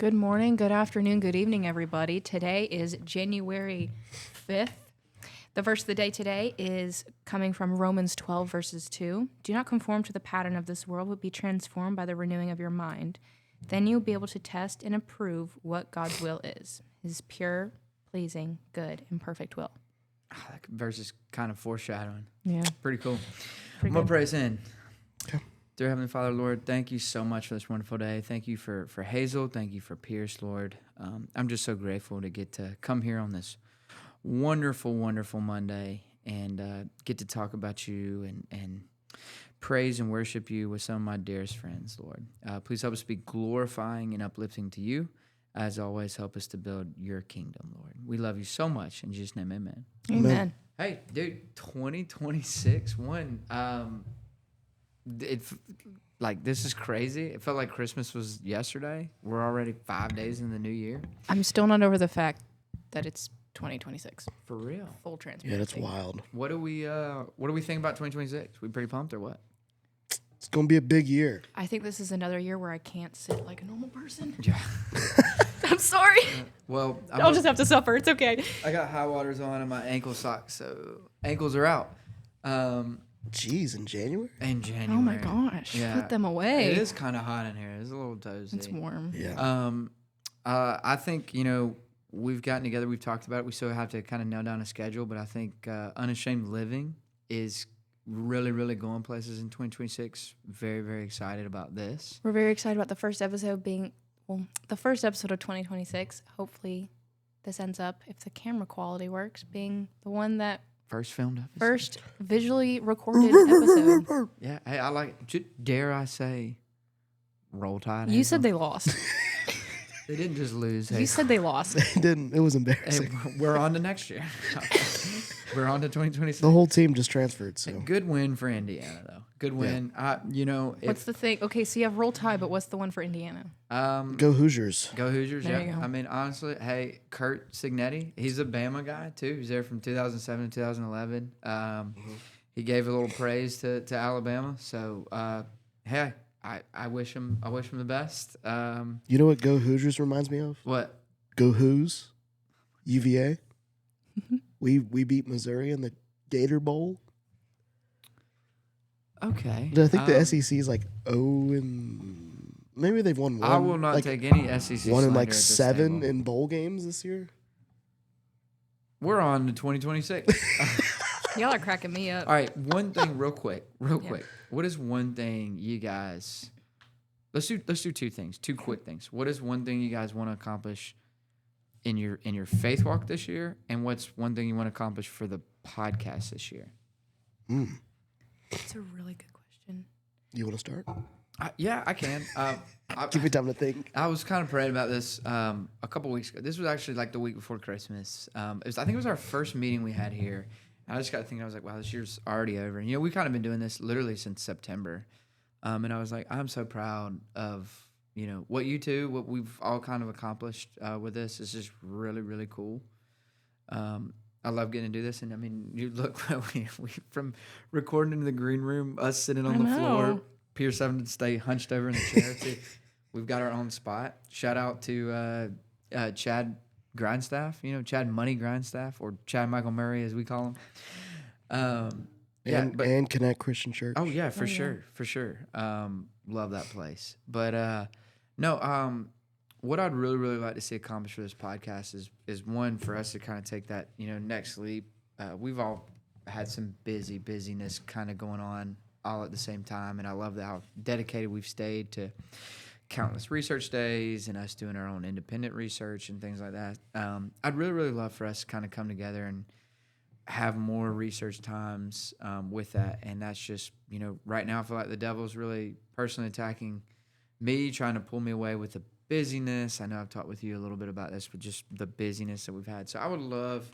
Good morning, good afternoon, good evening, everybody. Today is January 5th. The verse of the day today is coming from Romans 12, verses 2. Do not conform to the pattern of this world, but be transformed by the renewing of your mind. Then you'll be able to test and approve what God's will is, his pure, pleasing, good, and perfect will. That verse is kind of foreshadowing. Yeah. Pretty cool. Pretty I'm going good. to pray us in. Okay. Dear Heavenly Father, Lord, thank you so much for this wonderful day. Thank you for Hazel. Thank you for Pierce, Lord. I'm just so grateful to get to come here on this wonderful, wonderful Monday and get to talk about you and praise and worship you with some of my dearest friends, Lord. Please help us be glorifying and uplifting to you. As always, help us to build your kingdom, Lord. We love you so much. In Jesus' name, amen. Amen. Hey, dude, 2026, this is crazy. It felt like Christmas was yesterday. We're already 5 days in the new year. I'm still not over the fact that it's 2026. For real. Full transparency. Yeah, that's wild. What do we think about 2026? We pretty pumped or what? It's going to be a big year. I think this is another year where I can't sit like a normal person. Yeah. I'm sorry. Well, I'll just have to suffer. It's okay. I got high waters on and my ankle socks, so ankles are out. Jeez, in January? In January. Oh my gosh. Yeah. Put them away. It is kind of hot in here. It's a little toasty. It's warm. Yeah. I think, we've gotten together. We've talked about it. We still have to kind of nail down a schedule, but I think Unashamed Living is really, really going places in 2026. Very, very excited about this. We're very excited about the first episode being, the first episode of 2026. Hopefully this ends up, if the camera quality works, being the one that First filmed episode. first visually recorded episode. Yeah. Hey, I like it. Dare I say, Roll Tide. You Hazel. said they lost. They didn't just lose. You Hazel. said they lost. It didn't. It was Hey, embarrassing. we're on to next year. We're on to 2026. The whole team just transferred, so. Good win for Indiana, though. Good win. What's the thing? Okay, so you have Roll Tide, but what's the one for Indiana? Go Hoosiers. Go Hoosiers, There yeah. you go. I mean, honestly, hey, Kurt Signetti, he's a Bama guy, too. He's there from 2007 to 2011. He gave a little praise to Alabama. So, hey, I wish him the best. You know what Go Hoosiers reminds me of? What? Go Hoos. UVA. We beat Missouri in the Gator Bowl. Okay. I think the SEC is like 0 and maybe they've won one. I will not take any SEC one in slander like at this 7 table. in bowl games this year. We're on to 2026. Y'all are cracking me up. All right, one thing real quick. Yeah. What is one thing you guys Let's do two things, two quick things. What is one thing you guys want to accomplish in your faith walk this year, and what's one thing you want to accomplish for the podcast this year? That's a really good question. You want to start? Yeah, I can. Give me time to think. I was kind of praying about this a couple weeks ago. This was actually like the week before Christmas. I think it was our first meeting we had here. I just got to thinking, I was like, wow, this year's already over. And, we've kind of been doing this literally since September. And I was like, I'm so proud of, what we've all kind of accomplished with this. It's just really, really cool. I love getting to do this. And, I mean, you look, we from recording in the green room, us sitting on the floor, Pierce having to stay hunched over in the chair, too. We've got our own spot. Shout out to Chad Grindstaff, Chad Money Grindstaff, or Chad Michael Murray, as we call him. And Connect Christian Church. Oh, yeah, for sure. Love that place. But, what I'd really, really like to see accomplished for this podcast is one, for us to kind of take that, next leap. We've all had some busyness kind of going on all at the same time, and I love how dedicated we've stayed to countless research days and us doing our own independent research and things like that. I'd really, really love for us to kind of come together and have more research times with that. And that's just, right now I feel like the devil's really personally attacking me, trying to pull me away with the busyness. I know I've talked with you a little bit about this, but just the busyness that we've had. So I would love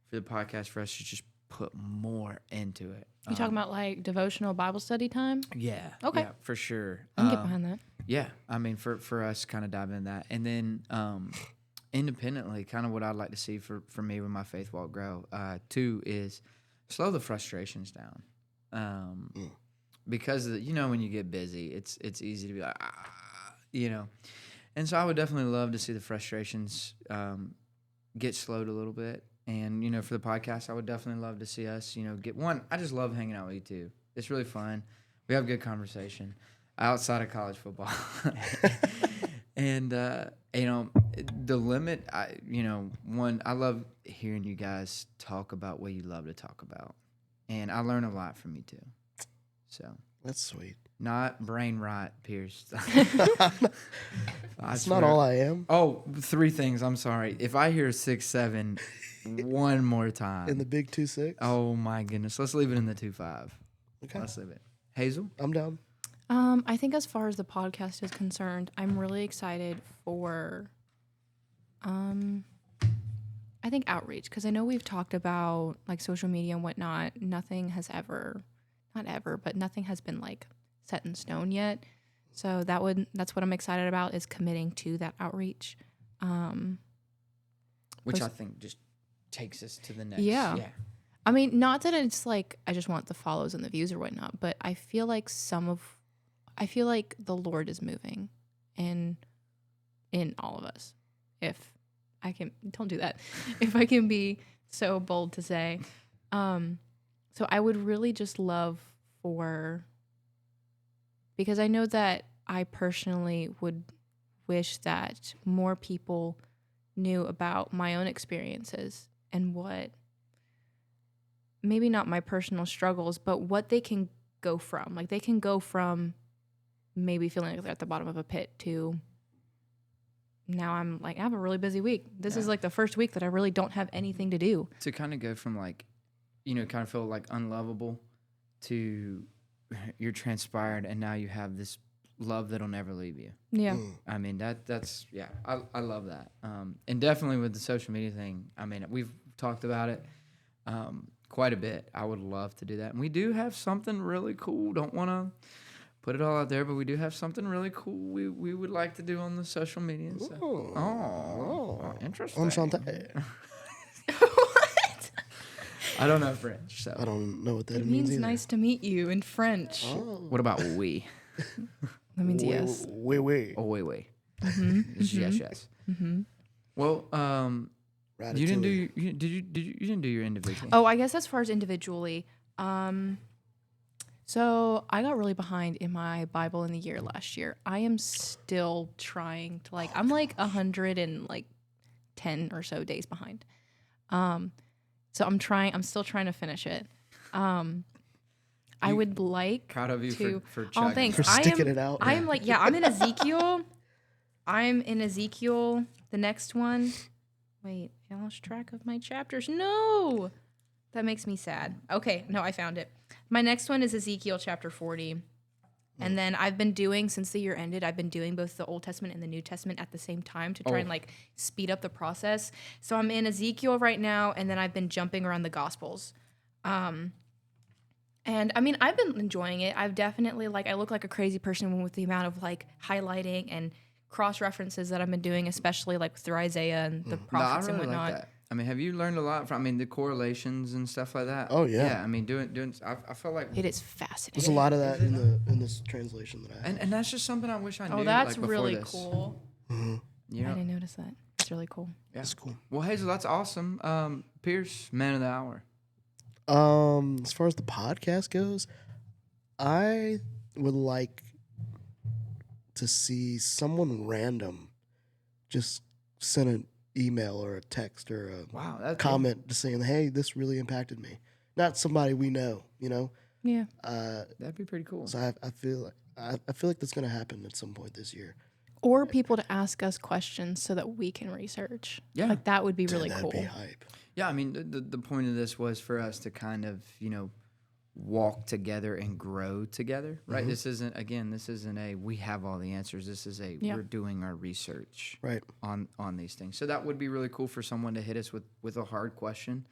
for the podcast for us to just put more into it. You talking about like devotional Bible study time? Yeah. Okay. Yeah, for sure. I can get behind that. Yeah, I mean, for us kind of diving in that. And then independently, kind of what I'd like to see for me when my faith walk grow, too, is slow the frustrations down. Because, when you get busy, it's easy to be like, And so I would definitely love to see the frustrations get slowed a little bit. And, you know, for the podcast, I would definitely love to see us, you know, get one. I just love hanging out with you two. It's really fun. We have good conversation outside of college football. And, you know, the limit, I love hearing you guys talk about what you love to talk about. And I learn a lot from you too. So That's sweet. not brain rot, Pierce. That's not all I am. Oh, 3 things. I'm sorry. If I hear 6, 7 one more time. In the big 2-6? Oh, my goodness. Let's leave it in the 2-5. Okay. Let's leave it. Hazel? I'm down. I think as far as the podcast is concerned, I'm really excited for, I think outreach, because I know we've talked about like social media and whatnot. Nothing has nothing has been like set in stone yet. So that's what I'm excited about, is committing to that outreach. Which I think just takes us to the next. Yeah. I mean, not that it's like I just want the follows and the views or whatnot, but I feel like the Lord is moving in all of us. If I can, don't do that. If I can be so bold to say. So I would really just love because I know that I personally would wish that more people knew about my own experiences and what, maybe not my personal struggles, but what they can go from. Like they can go from maybe feeling like they're at the bottom of a pit to now I'm like, I have a really busy week. This is like the first week that I really don't have anything to do. To kind of go from like, you know, kind of feel like unlovable to you're transpired and now you have this love that'll never leave you. Yeah. I mean, that's I love that. And definitely with the social media thing, I mean, we've talked about it quite a bit. I would love to do that. And we do have something really cool. Don't want to put it all out there, but we do have something really cool we would like to do on the social media. So. Oh, interesting. Enchanté. What? I don't know French, so. I don't know what that It means means either. nice to meet you in French. Oh. What about we? That means yes. Oui. Oh, wait. Mm-hmm. It's yes. Mm-hmm. Well, you didn't do Ratatouille. you didn't do your individual. Oh, I guess as far as individually, so I got really behind in my Bible in the year last year. I am still trying to I'm like 110 or so days behind. So I'm still trying to finish it. I would like Proud of you to, for oh, chugging. thanks. For sticking it out. I am like, I'm in Ezekiel. The next one. Wait, I lost track of my chapters. No, that makes me sad. Okay, no, I found it. My next one is Ezekiel chapter 40. And then I've been doing, since the year ended, I've been doing both the Old Testament and the New Testament at the same time to try and speed up the process. So I'm in Ezekiel right now, and then I've been jumping around the Gospels. And I mean, I've been enjoying it. I've definitely I look like a crazy person with the amount of highlighting and cross references that I've been doing, especially through Isaiah and the prophets I really and whatnot. like that. I mean, have you learned a lot from the correlations and stuff like that? Oh, yeah. Yeah, I mean, doing. I feel like It is fascinating. There's a lot of that in this translation that I have. and that's just something I wish I knew. Oh, that's before really this. cool. You I know? didn't notice that. It's really cool. Yeah. That's cool. Well, Hazel, that's awesome. Pierce, man of the hour. As far as the podcast goes, I would like to see someone random just send an email or a text or a Wow, that's comment just saying, "Hey, this really impacted me." Not somebody we know, you know. Yeah. That'd be pretty cool. So I feel like that's gonna happen at some point this year. Or people to ask us questions so that we can research. Yeah. That would be really That'd cool. be hype. Yeah, I mean, the point of this was for us to kind of, walk together and grow together, right? This isn't a we have all the answers. This is we're doing our research Right. on these things. So that would be really cool for someone to hit us with a hard question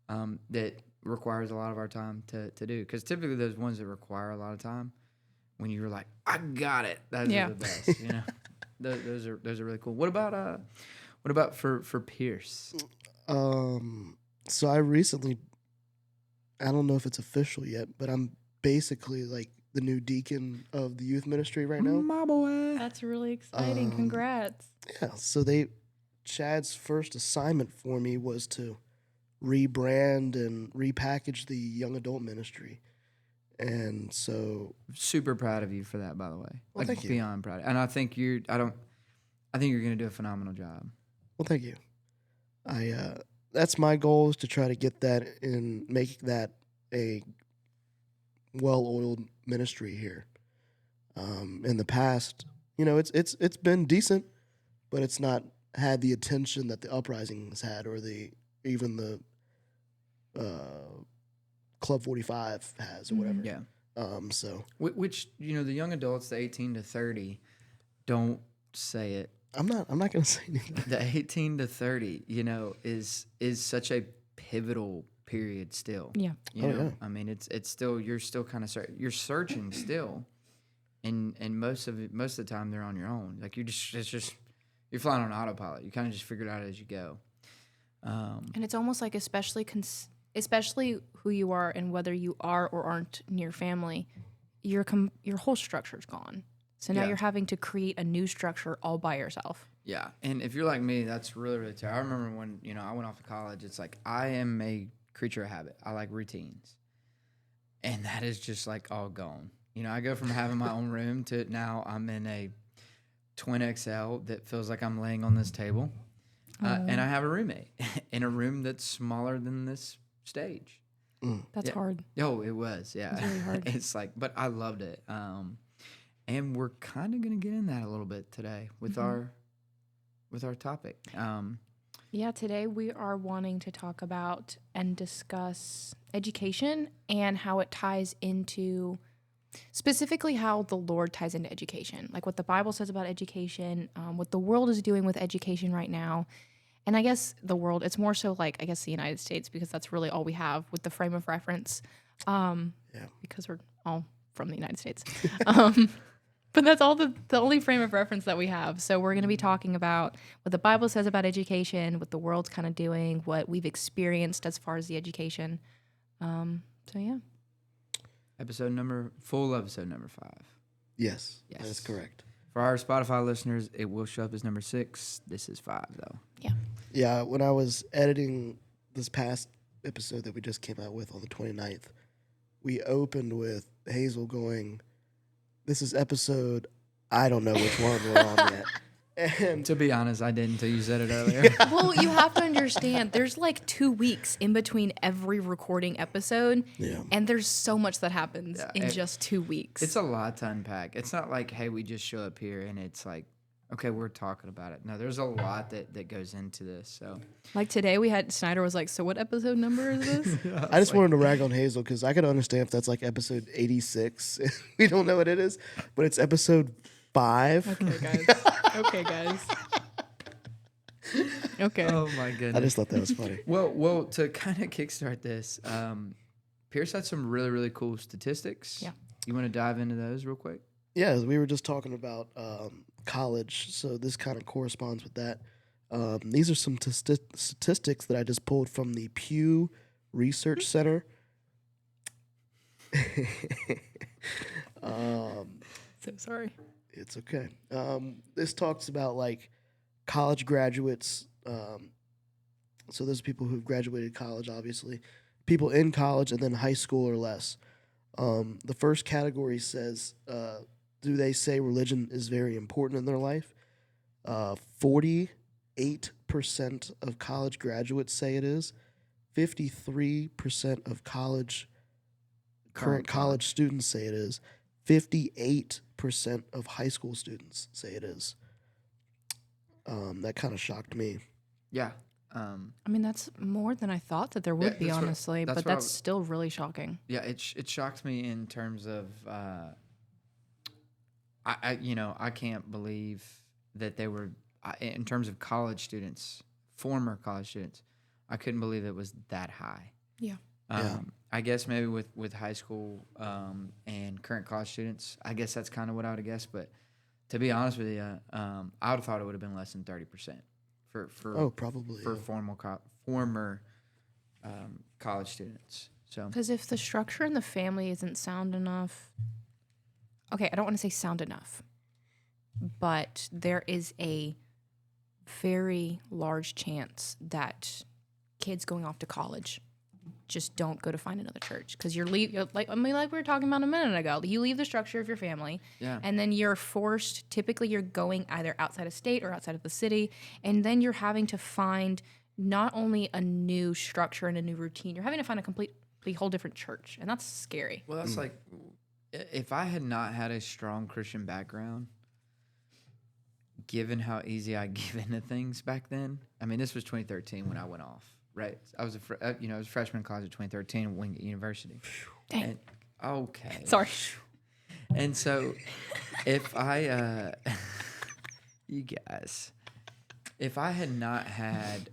that requires a lot of our time to do. Because typically those ones that require a lot of time, when you're like, I got it, those are the best, Those are really cool. What about for Pierce? So I recently, I don't know if it's official yet, but I'm basically the new deacon of the youth ministry right now. My boy. That's really exciting. Congrats. Yeah, so Chad's first assignment for me was to rebrand and repackage the young adult ministry. And so, Super proud of you for that, by the way. Well, thank you. Beyond proud. And I think you're going to do a phenomenal job. well, thank you. That's my goal, is to try to get that and make that a well-oiled ministry here. In the past, it's been decent, but it's not had the attention that the Uprising has had, or even the Club 45 has, or whatever. Yeah. So Which, the young adults, the 18 to 30, don't say it. I'm not going to say anything. The 18 to 30, is such a pivotal period still. Yeah. Yeah. I mean, it's still, you're still kind of you're searching still, and most of the time they're on your own. Like you're flying on autopilot. You kind of just figure it out as you go. And it's almost like, especially who you are and whether you are or aren't near family, your whole structure's gone. So now Yeah. you're having to create a new structure all by yourself. Yeah, and if you're like me, that's really, really terrible. I remember when, I went off to college, it's like I am a creature of habit. I like routines. And that is just like all gone. I go from having my own room to now I'm in a twin XL that feels like I'm laying on this table. And I have a roommate in a room that's smaller than this stage. That's Yeah. hard. Oh, it was, yeah. It's really hard. It's like, but I loved it. And we're kind of going to get in that a little bit today with our topic. Yeah, today we are wanting to talk about and discuss education and how it ties into, specifically how the Lord ties into education, like what the Bible says about education, what the world is doing with education right now. And I guess the world, it's more so like, I guess, the United States, because that's really all we have with the frame of reference, because we're all from the United States. But that's all the only frame of reference that we have. So we're going to be talking about what the Bible says about education, what the world's kind of doing, what we've experienced as far as the education. So yeah. Full episode number 5. Yes, Yes. that is correct. For our Spotify listeners, it will show up as number 6. This is 5, though. Yeah. Yeah, when I was editing this past episode that we just came out with on the 29th, we opened with Hazel going, "This is episode, I don't know which one we're on yet." And To be honest, I didn't until you said it earlier. Well, you have to understand, there's like 2 weeks in between every recording episode, Yeah. and there's so much that happens Yeah, in just 2 weeks. It's a lot to unpack. It's not like, hey, we just show up here and it's like, okay, we're talking about it. No, there's a lot that goes into this. So Like today, we had Snyder was like, "So what episode number is this?" I just wanted to rag on Hazel because I could understand if that's like episode 86. We don't know what it is, but it's episode 5. Okay, guys. Okay, guys. Okay. oh my goodness. I just thought that was funny. Well, to kind of kickstart this, Pierce had some really, really cool statistics. Yeah. You want to dive into those real quick? Yeah, we were just talking about college, so this kind of corresponds with that. These are some statistics that I just pulled from the Pew Research Center. So sorry. It's okay. This talks about like college graduates. So there's people who've graduated college, obviously, people in college, and then high school or less. The first category says, do they say religion is very important in their life? 48% of college graduates say it is. 53% of current college students say it is. 58% of high school students say it is. That kind of shocked me. Yeah. I mean, that's more than I thought that there would be, that's what- honestly, that's but what I that's was- still really shocking. Yeah, it shocked me in terms of I can't believe that they were in terms of college students, former college students. I couldn't believe it was that high. Yeah. Yeah. I guess maybe with high school and current college students, I guess that's kind of what I would have guessed. But to be honest with you, I would have thought it would have been less than 30% for Probably. for former college students. So Because if the structure in the family isn't sound enough, okay, I don't want to say sound enough, but there is a very large chance that kids going off to college just don't go to find another church because you're like we were talking about a minute ago. You leave the structure of your family, Yeah. and then you're forced. Typically, you're going either outside of state or outside of the city, and then you're having to find not only a new structure and a new routine. You're having to find a completely whole different church, and that's scary. Well, that's like, if I had not had a strong Christian background, given how easy I give into things back then. I mean, this was 2013 when I went off. Right, I was I was a freshman in college in 2013 at Wingate University. Dang. And, okay. Sorry. And so, if I, you guys, if I had not had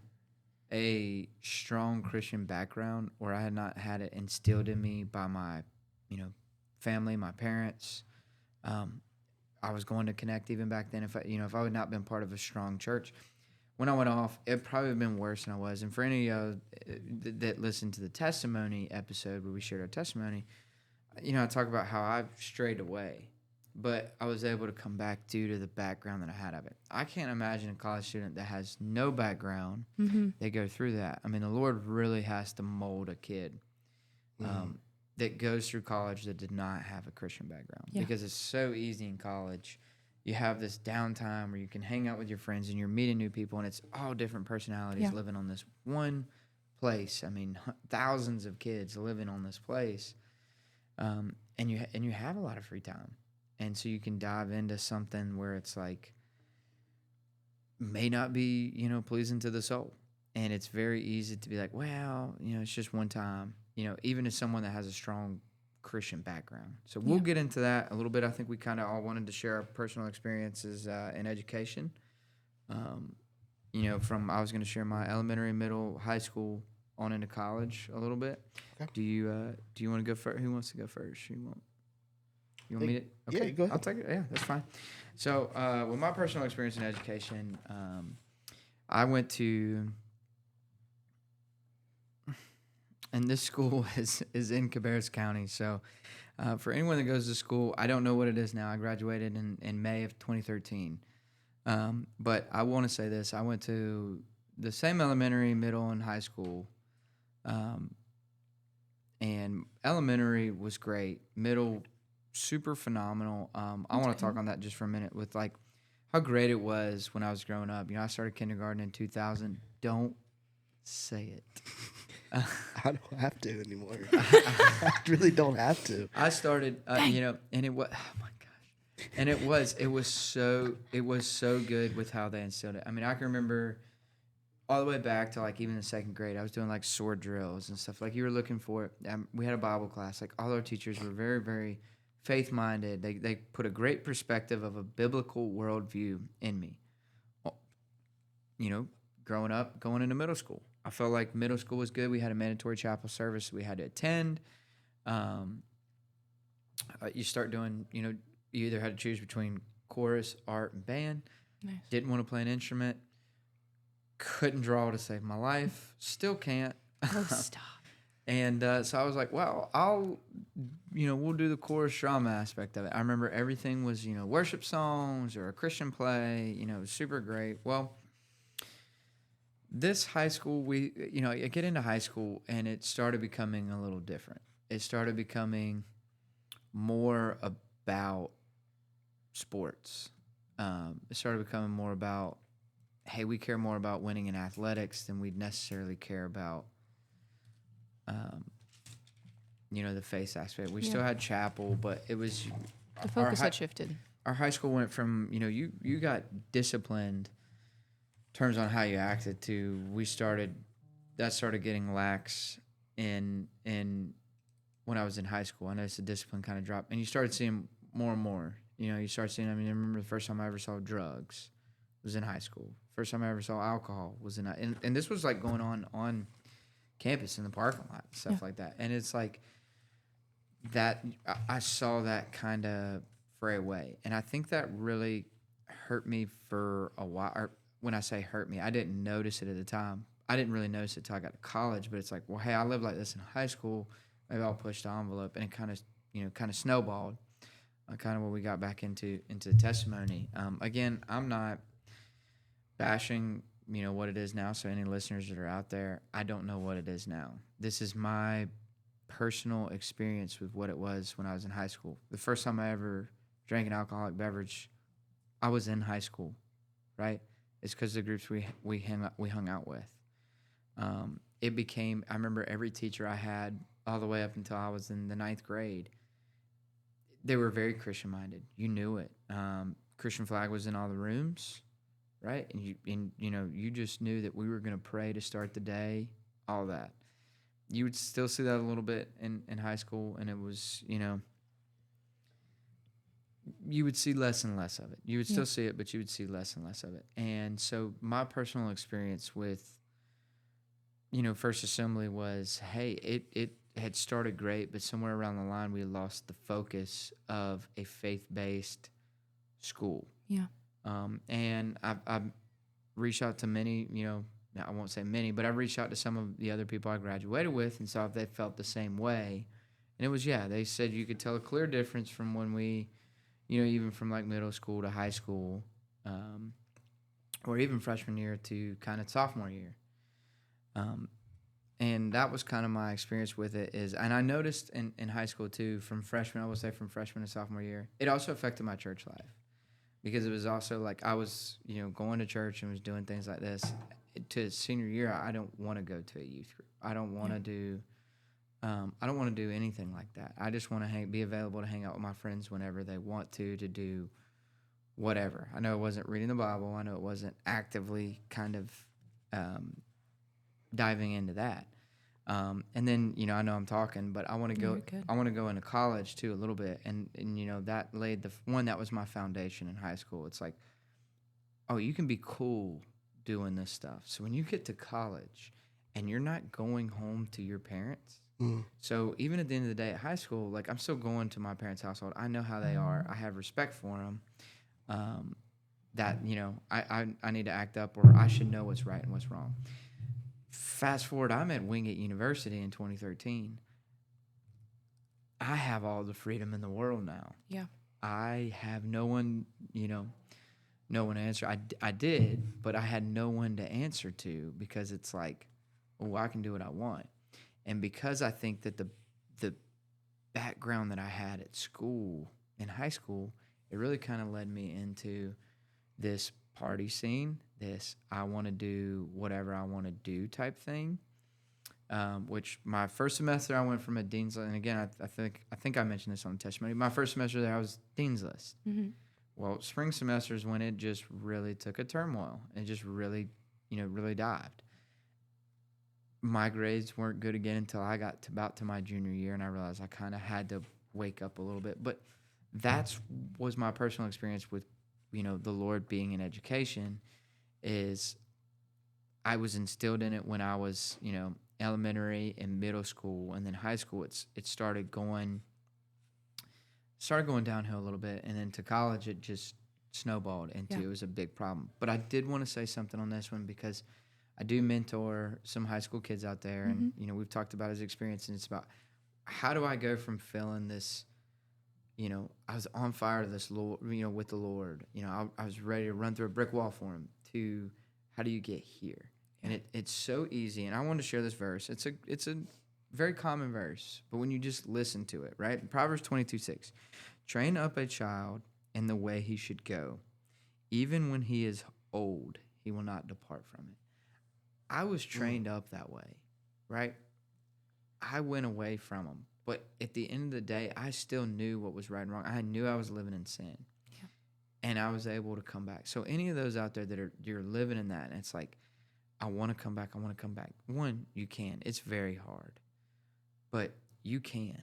a strong Christian background, or I had not had it instilled in me by my, family, my parents, I was going to Connect even back then. If I had not been part of a strong church. When I went off, it probably would have been worse than I was. And for any of that listened to the testimony episode where we shared our testimony, I talk about how I've strayed away, but I was able to come back due to the background that I had of it. I can't imagine a college student that has no background. They go through that. I mean, the Lord really has to mold a kid that goes through college that did not have a Christian background, because it's so easy in college. You have this downtime where you can hang out with your friends and you're meeting new people, and it's all different personalities living on this one place. I mean, thousands of kids living on this place, and you have a lot of free time, and so you can dive into something where it's like may not be pleasing to the soul, and it's very easy to be like, well, it's just one time. Even as someone that has a strong Christian background. So we'll get into that a little bit. I think we kind of all wanted to share our personal experiences in education. I was going to share my elementary, middle, high school, on into college a little bit. Okay. Do you want to go first? Who wants to go first? You want me to? Okay. Yeah, go ahead. I'll take it. Yeah, that's fine. So with my personal experience in education, I went to. And this school is in Cabarrus County. So for anyone that goes to school, I don't know what it is now. I graduated in May of 2013. But I want to say this. I went to the same elementary, middle, and high school. And elementary was great. Middle, super phenomenal. I want to talk on that just for a minute with like how great it was when I was growing up. I started kindergarten in 2000. Don't say it. I don't have to anymore. I really don't have to. I started, and it was, oh my gosh, and it was so good with how they instilled it. I mean, I can remember all the way back to like even the second grade. I was doing like sword drills and stuff. Like you were looking for it. We had a Bible class. Like all our teachers were very, very faith minded. They put a great perspective of a biblical worldview in me. Growing up, going into middle school. I felt like middle school was good. We had a mandatory chapel service we had to attend. You start doing, you either had to choose between chorus, art, and band. Nice. Didn't want to play an instrument. Couldn't draw to save my life. Still can't. Oh, stop. And so I was like, well, we'll do the chorus drama aspect of it. I remember everything was, worship songs or a Christian play, it was super great. Well, this high school, I get into high school and it started becoming a little different. It started becoming more about sports. It started becoming more about, hey, we care more about winning in athletics than we'd necessarily care about, the faith aspect. We still had chapel, but it was The focus had shifted. Our high school went from, you got disciplined terms on how you acted to that started getting lax in when I was in high school. I noticed the discipline kind of dropped, and you started seeing more and more. You start seeing. I remember the first time I ever saw drugs was in high school. First time I ever saw alcohol was in, and this was like going on campus in the parking lot, stuff like that. And it's like that. I saw that kind of fray away, and I think that really hurt me for a while. Or when I say hurt me, I didn't notice it at the time. I didn't really notice it until I got to college. But it's like, well, hey, I lived like this in high school. Maybe I'll push the envelope, and it kind of snowballed. kind of what we got back into the testimony. Again, I'm not bashing, what it is now. So any listeners that are out there, I don't know what it is now. This is my personal experience with what it was when I was in high school. The first time I ever drank an alcoholic beverage, I was in high school, right? It's because the groups we hung out with. It became. I remember every teacher I had all the way up until I was in the ninth grade. They were very Christian minded. You knew it. Christian flag was in all the rooms, right? And you just knew that we were going to pray to start the day. All that. You would still see that a little bit in high school, and it was, you would see less and less of it. You would still see it, but you would see less and less of it. And so my personal experience with, First Assembly was, hey, it had started great, but somewhere around the line we lost the focus of a faith-based school. Yeah. And I've reached out to many, now I won't say many, but I've reached out to some of the other people I graduated with and saw if they felt the same way. And it was, they said you could tell a clear difference from when we, even from like middle school to high school, or even freshman year to kind of sophomore year. And that was kind of my experience with it and I noticed in high school too, from freshman to sophomore year, it also affected my church life because it was also like I was, going to church and was doing things like this. To senior year, I don't want to go to a youth group. I don't want to do anything like that. I just want to be available to hang out with my friends whenever they want to do whatever. I know it wasn't reading the Bible. I know it wasn't actively kind of diving into that. And then, I know I'm talking, but I want to go. I want to go into college too a little bit, and that laid that was my foundation in high school. It's like, oh, you can be cool doing this stuff. So when you get to college, and you're not going home to your parents. So even at the end of the day at high school, like I'm still going to my parents' household. I know how they are. I have respect for them. That I need to act up, or I should know what's right and what's wrong. Fast forward, I'm at Wingate University in 2013. I have all the freedom in the world now. Yeah. I have no one to answer. I did, but I had no one to answer to because it's like, oh, I can do what I want. And because I think that the background that I had at school, in high school, it really kind of led me into this party scene, this I want to do whatever I want to do type thing. Which my first semester I went from a dean's list, and again I think I mentioned this on the testimony. My first semester there I was dean's list. Mm-hmm. Well, spring semester is when it just really took a turmoil. It just really, really dived. My grades weren't good again until I got to my junior year, and I realized I kind of had to wake up a little bit. But was my personal experience with, the Lord being in education, is I was instilled in it when I was, elementary and middle school, and then high school. It started going downhill a little bit, and then to college it just snowballed into it was a big problem. But I did want to say something on this one because I do mentor some high school kids out there, and we've talked about his experience, and it's about how do I go from feeling this, I was on fire to this Lord, with the Lord, I was ready to run through a brick wall for him, to how do you get here? And it's so easy. And I want to share this verse. It's a very common verse, but when you just listen to it, right? Proverbs 22:6, train up a child in the way he should go. Even when he is old, he will not depart from it. I was trained up that way, right? I went away from him. But at the end of the day, I still knew what was right and wrong. I knew I was living in sin. Yeah. And I was able to come back. So any of those out there that you're living in that, and it's like, I want to come back. One, you can. It's very hard. But you can,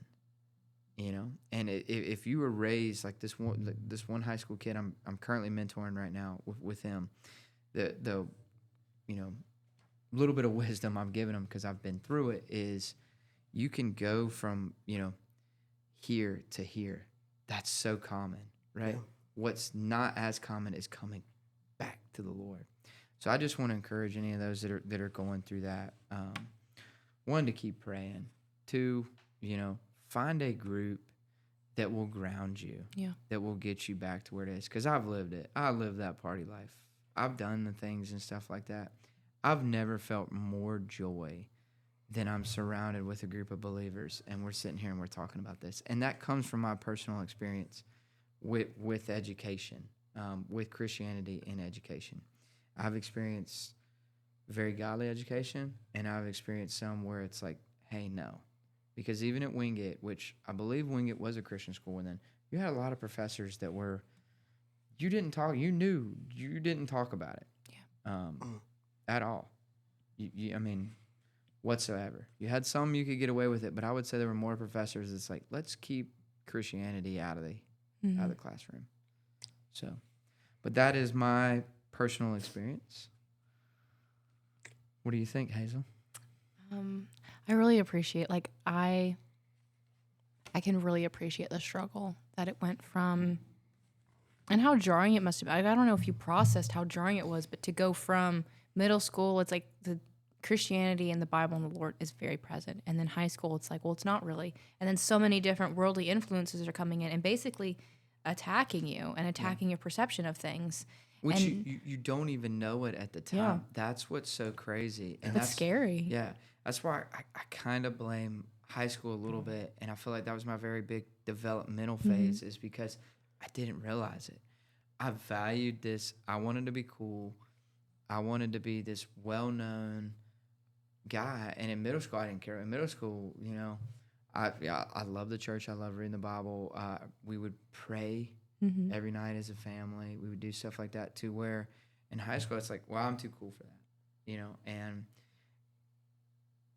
And if you were raised like this one high school kid I'm currently mentoring right now with him, the little bit of wisdom I'm giving him because I've been through it is you can go from, here to here. That's so common, right? Yeah. What's not as common is coming back to the Lord. So I just want to encourage any of those that are going through that. One, to keep praying. Two, find a group that will ground you, Yeah. that will get you back to where it is. Because I've lived it. I lived that party life. I've done the things and stuff like that. I've never felt more joy than I'm surrounded with a group of believers, and we're sitting here and we're talking about this. And that comes from my personal experience with education, with Christianity in education. I've experienced very godly education, and I've experienced some where it's like, hey, no. Because even at Wingate, which I believe Wingate was a Christian school, and then you had a lot of professors that were, you didn't talk about it at all. I mean, whatsoever. You had some you could get away with it, but I would say there were more professors that's like, let's keep Christianity out of the classroom. So, but that is my personal experience. What do you think, Hazel? I really appreciate, like, I can really appreciate the struggle that it went from, and how jarring it must have been. I don't know if you processed how jarring it was, but to go from middle school, it's like the Christianity and the Bible and the Lord is very present. And then high school, it's like, well, it's not really. And then so many different worldly influences are coming in and basically attacking you and attacking your perception of things. Which and you don't even know it at the time. Yeah. That's what's so crazy. And that's scary. Yeah. That's why I kind of blame high school a little bit. And I feel like that was my very big developmental phase, is because I didn't realize it. I valued this. I wanted to be cool. I wanted to be this well-known guy. And in middle school, I didn't care. In middle school, you know, I love the church. I love reading the Bible. We would pray every night as a family. We would do stuff like that too, where in high school, it's like, well, I'm too cool for that, you know? And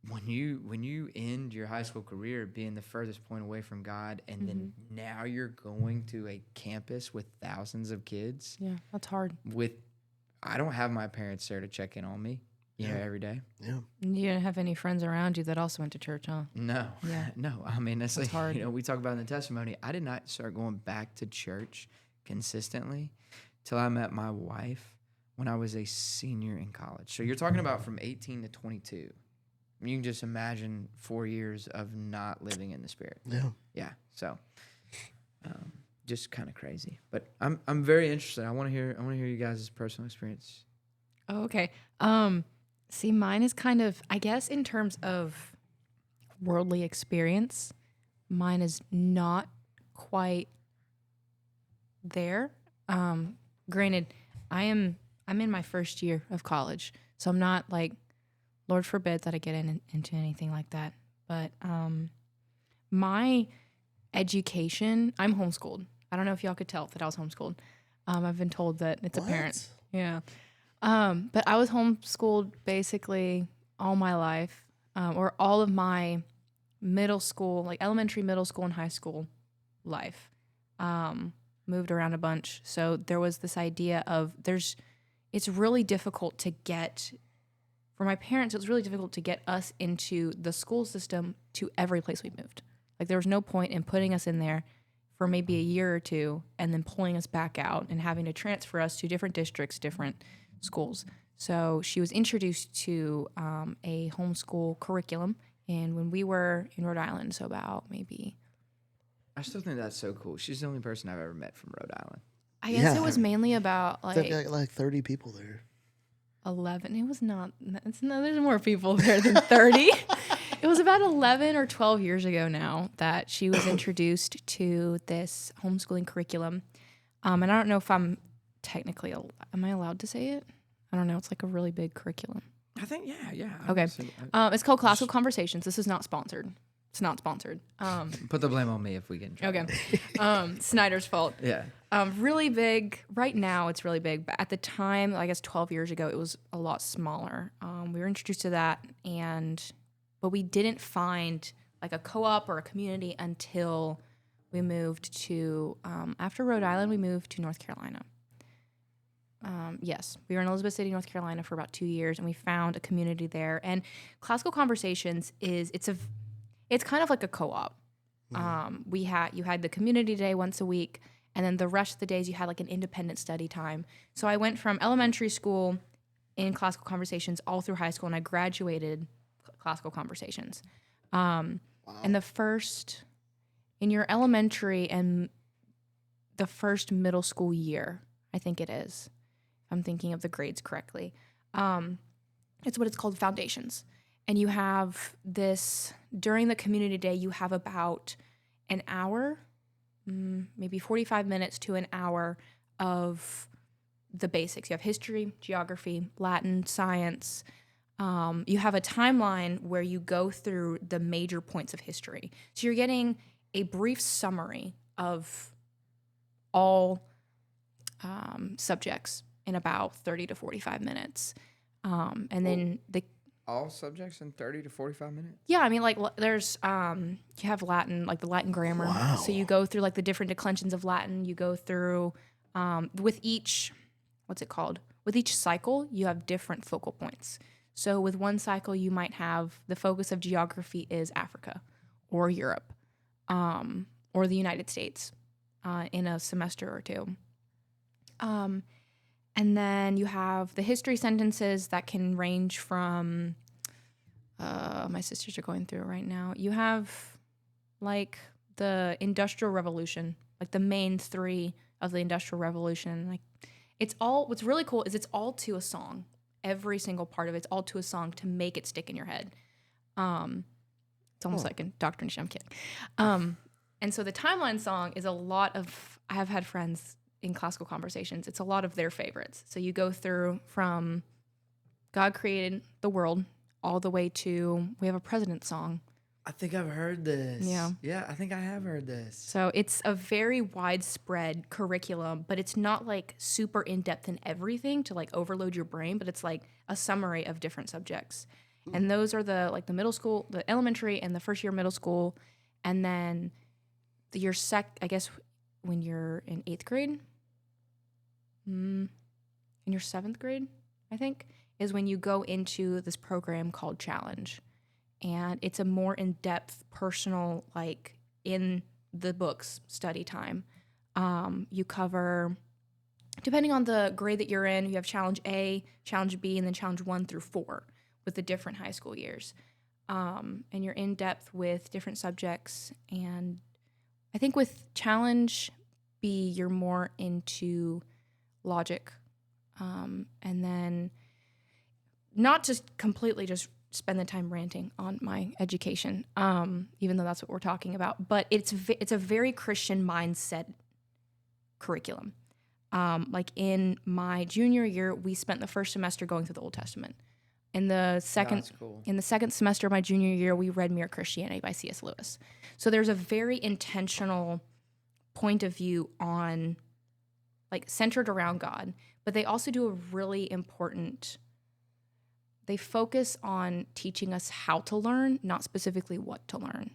when you end your high school career being the furthest point away from God, and then now you're going to a campus with thousands of kids. Yeah, that's hard. I don't have my parents there to check in on me, you know, every day. Yeah. You didn't have any friends around you that also went to church, huh? No. Yeah. No. I mean, that's like, hard. you know, we talk about in the testimony. I did not start going back to church consistently till I met my wife when I was a senior in college. So you're talking about from 18 to 22. You can just imagine 4 years of not living in the Spirit. Yeah. Yeah. So, just kind of crazy. But I'm very interested. I want to hear you guys' personal experience. Oh, okay. See, mine is kind of, I guess, in terms of worldly experience, mine is not quite there. Granted, I'm in my first year of college, so I'm not like, Lord forbid that I get into anything like that. But my education, I'm homeschooled. I don't know if y'all could tell that I was homeschooled. I've been told that it's apparent. Yeah. But I was homeschooled basically all my life, or all of my middle school, like elementary, middle school, and high school life. Moved around a bunch. So there was this idea of it's really difficult to get, for my parents, it was really difficult to get us into the school system to every place we moved. Like there was no point in putting us in there for maybe a year or two and then pulling us back out and having to transfer us to different districts, different schools. So she was introduced to a homeschool curriculum, and when we were in Rhode Island, so about maybe, I still think that's so cool. She's the only person I've ever met from Rhode Island. I guess Yeah. it was mainly about like Got like 30 people there. 11. It was not. There's more people there than 30. It was about 11 or 12 years ago now that she was introduced to this homeschooling curriculum. And I don't know if I'm technically, am I allowed to say it? I don't know. It's like a really big curriculum. I think, yeah. Okay. It's called Classical Conversations. This is not sponsored. It's not sponsored. Put the blame on me if we get in trouble. Okay. Snyder's fault. Yeah. Really big. Right now, it's really big. But at the time, I guess 12 years ago, it was a lot smaller. We were introduced to that, but we didn't find like a co-op or a community until we moved to, after Rhode Island, we moved to North Carolina. Yes, we were in Elizabeth City, North Carolina for about 2 years, and we found a community there. And Classical Conversations it's kind of like a co-op. You had the community day once a week, and then the rest of the days you had like an independent study time. So I went from elementary school in Classical Conversations all through high school, and I graduated Classical Conversations. Wow. In in your elementary and the first middle school year, I think it is, if I'm thinking of the grades correctly, it's what it's called, foundations. And you have this, during the community day, you have about an hour, maybe 45 minutes to an hour of the basics. You have history, geography, Latin, science. You have a timeline where you go through the major points of history. So you're getting a brief summary of all subjects in about 30 to 45 minutes. And then all subjects in 30 to 45 minutes? Yeah, I mean, like, there's, you have Latin, like the Latin grammar. Wow. So you go through, like, the different declensions of Latin. You go through, with each, what's it called? With each cycle, you have different focal points. So with one cycle, you might have the focus of geography is Africa or Europe or the United States in a semester or two. And then you have the history sentences that can range from, my sisters are going through it right now. You have like the Industrial Revolution, like the main three of the Industrial Revolution. Like it's all, what's really cool is it's all to a song. Every single part of it's all to a song to make it stick in your head. It's almost like indoctrination. I'm kidding. And so the timeline song is a lot of, I have had friends in classical conversations, it's a lot of their favorites. So you go through from God created the world all the way to, we have a president song. I think I've heard this. Yeah. Yeah, I think I have heard this. So it's a very widespread curriculum, but it's not like super in-depth in everything to like overload your brain, but it's like a summary of different subjects. And those are the middle school, the elementary and the first year middle school. And then I guess when you're in 8th grade, in your 7th grade, I think, is when you go into this program called Challenge. And it's a more in-depth, personal, like in the books study time. You cover, depending on the grade that you're in, you have Challenge A, Challenge B, and then Challenge 1 through 4 with the different high school years. And you're in depth with different subjects. And I think with Challenge B, you're more into logic. And then not just completely just spend the time ranting on my education, even though that's what we're talking about. But it's a very Christian mindset curriculum. Like in my junior year, we spent the first semester going through the Old Testament. In the second semester of my junior year, we read Mere Christianity by C.S. Lewis. So there's a very intentional point of view on, like, centered around God. But they also do a really important, they focus on teaching us how to learn, not specifically what to learn.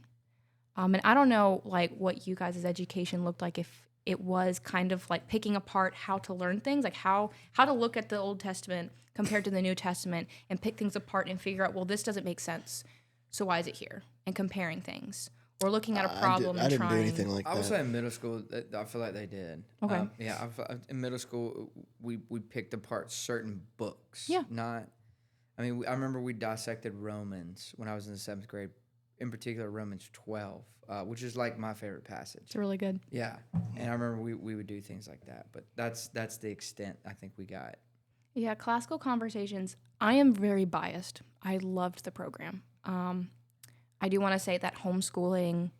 And I don't know, like, what you guys' education looked like, if it was kind of like picking apart how to learn things, like how to look at the Old Testament compared to the New Testament and pick things apart and figure out, well, this doesn't make sense, so why is it here? And comparing things. Or looking at a problem I and didn't trying. do anything like that. I would say in middle school, I feel like they did. Okay. In middle school, we picked apart certain books. Yeah. I remember we dissected Romans when I was in the 7th grade, in particular Romans 12, which is like my favorite passage. It's really good. Yeah. And I remember we would do things like that. But that's the extent I think we got. Yeah, classical conversations, I am very biased. I loved the program. I do want to say that homeschooling,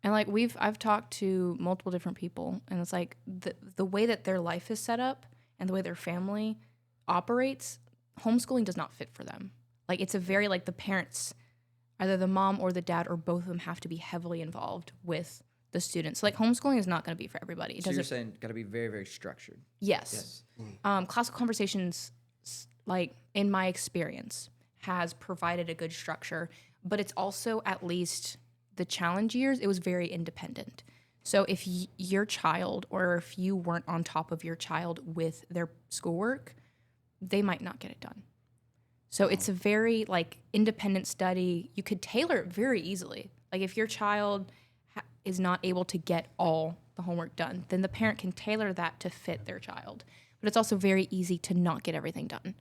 and like I've talked to multiple different people, and it's like the way that their life is set up and the way their family operates, homeschooling does not fit for them. Like it's a very, like, the parents, either the mom or the dad or both of them have to be heavily involved with the students. So like homeschooling is not going to be for everybody. So you're saying got to be very, very structured. Yes. Classical conversations, like in my experience, has provided a good structure, but it's also, at least the challenge years, it was very independent. So if your child, or if you weren't on top of your child with their schoolwork, they might not get it done. So it's a very, like, independent study. You could tailor it very easily. Like if your child is not able to get all the homework done, then the parent can tailor that to fit their child. But it's also very easy to not get everything done.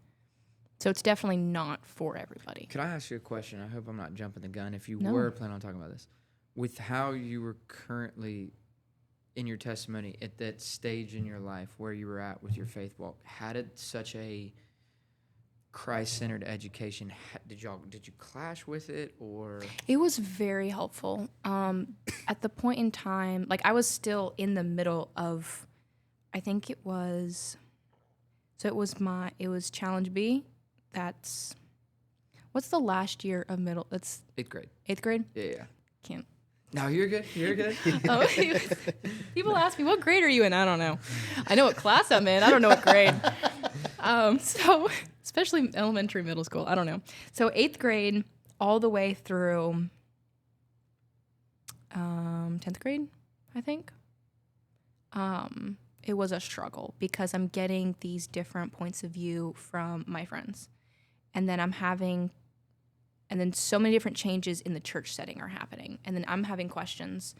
So it's definitely not for everybody. Could I ask you a question? I hope I'm not jumping the gun. If you No. were planning on talking about this, with how you were currently in your testimony at that stage in your life where you were at with your faith walk, how did such a Christ-centered education, did you clash with it, or? It was very helpful. At the point in time, like I was still in the middle of, I think it was, so it was Challenge B. That's, what's the last year of middle? That's Eighth grade. eighth grade? Yeah. Can't. No, you're good. You're good. Oh, people ask me, what grade are you in? I don't know. I know what class I'm in. I don't know what grade. So especially elementary, middle school. I don't know. So 8th grade all the way through 10th grade, I think. It was a struggle because I'm getting these different points of view from my friends. And then so many different changes in the church setting are happening. And then I'm having questions.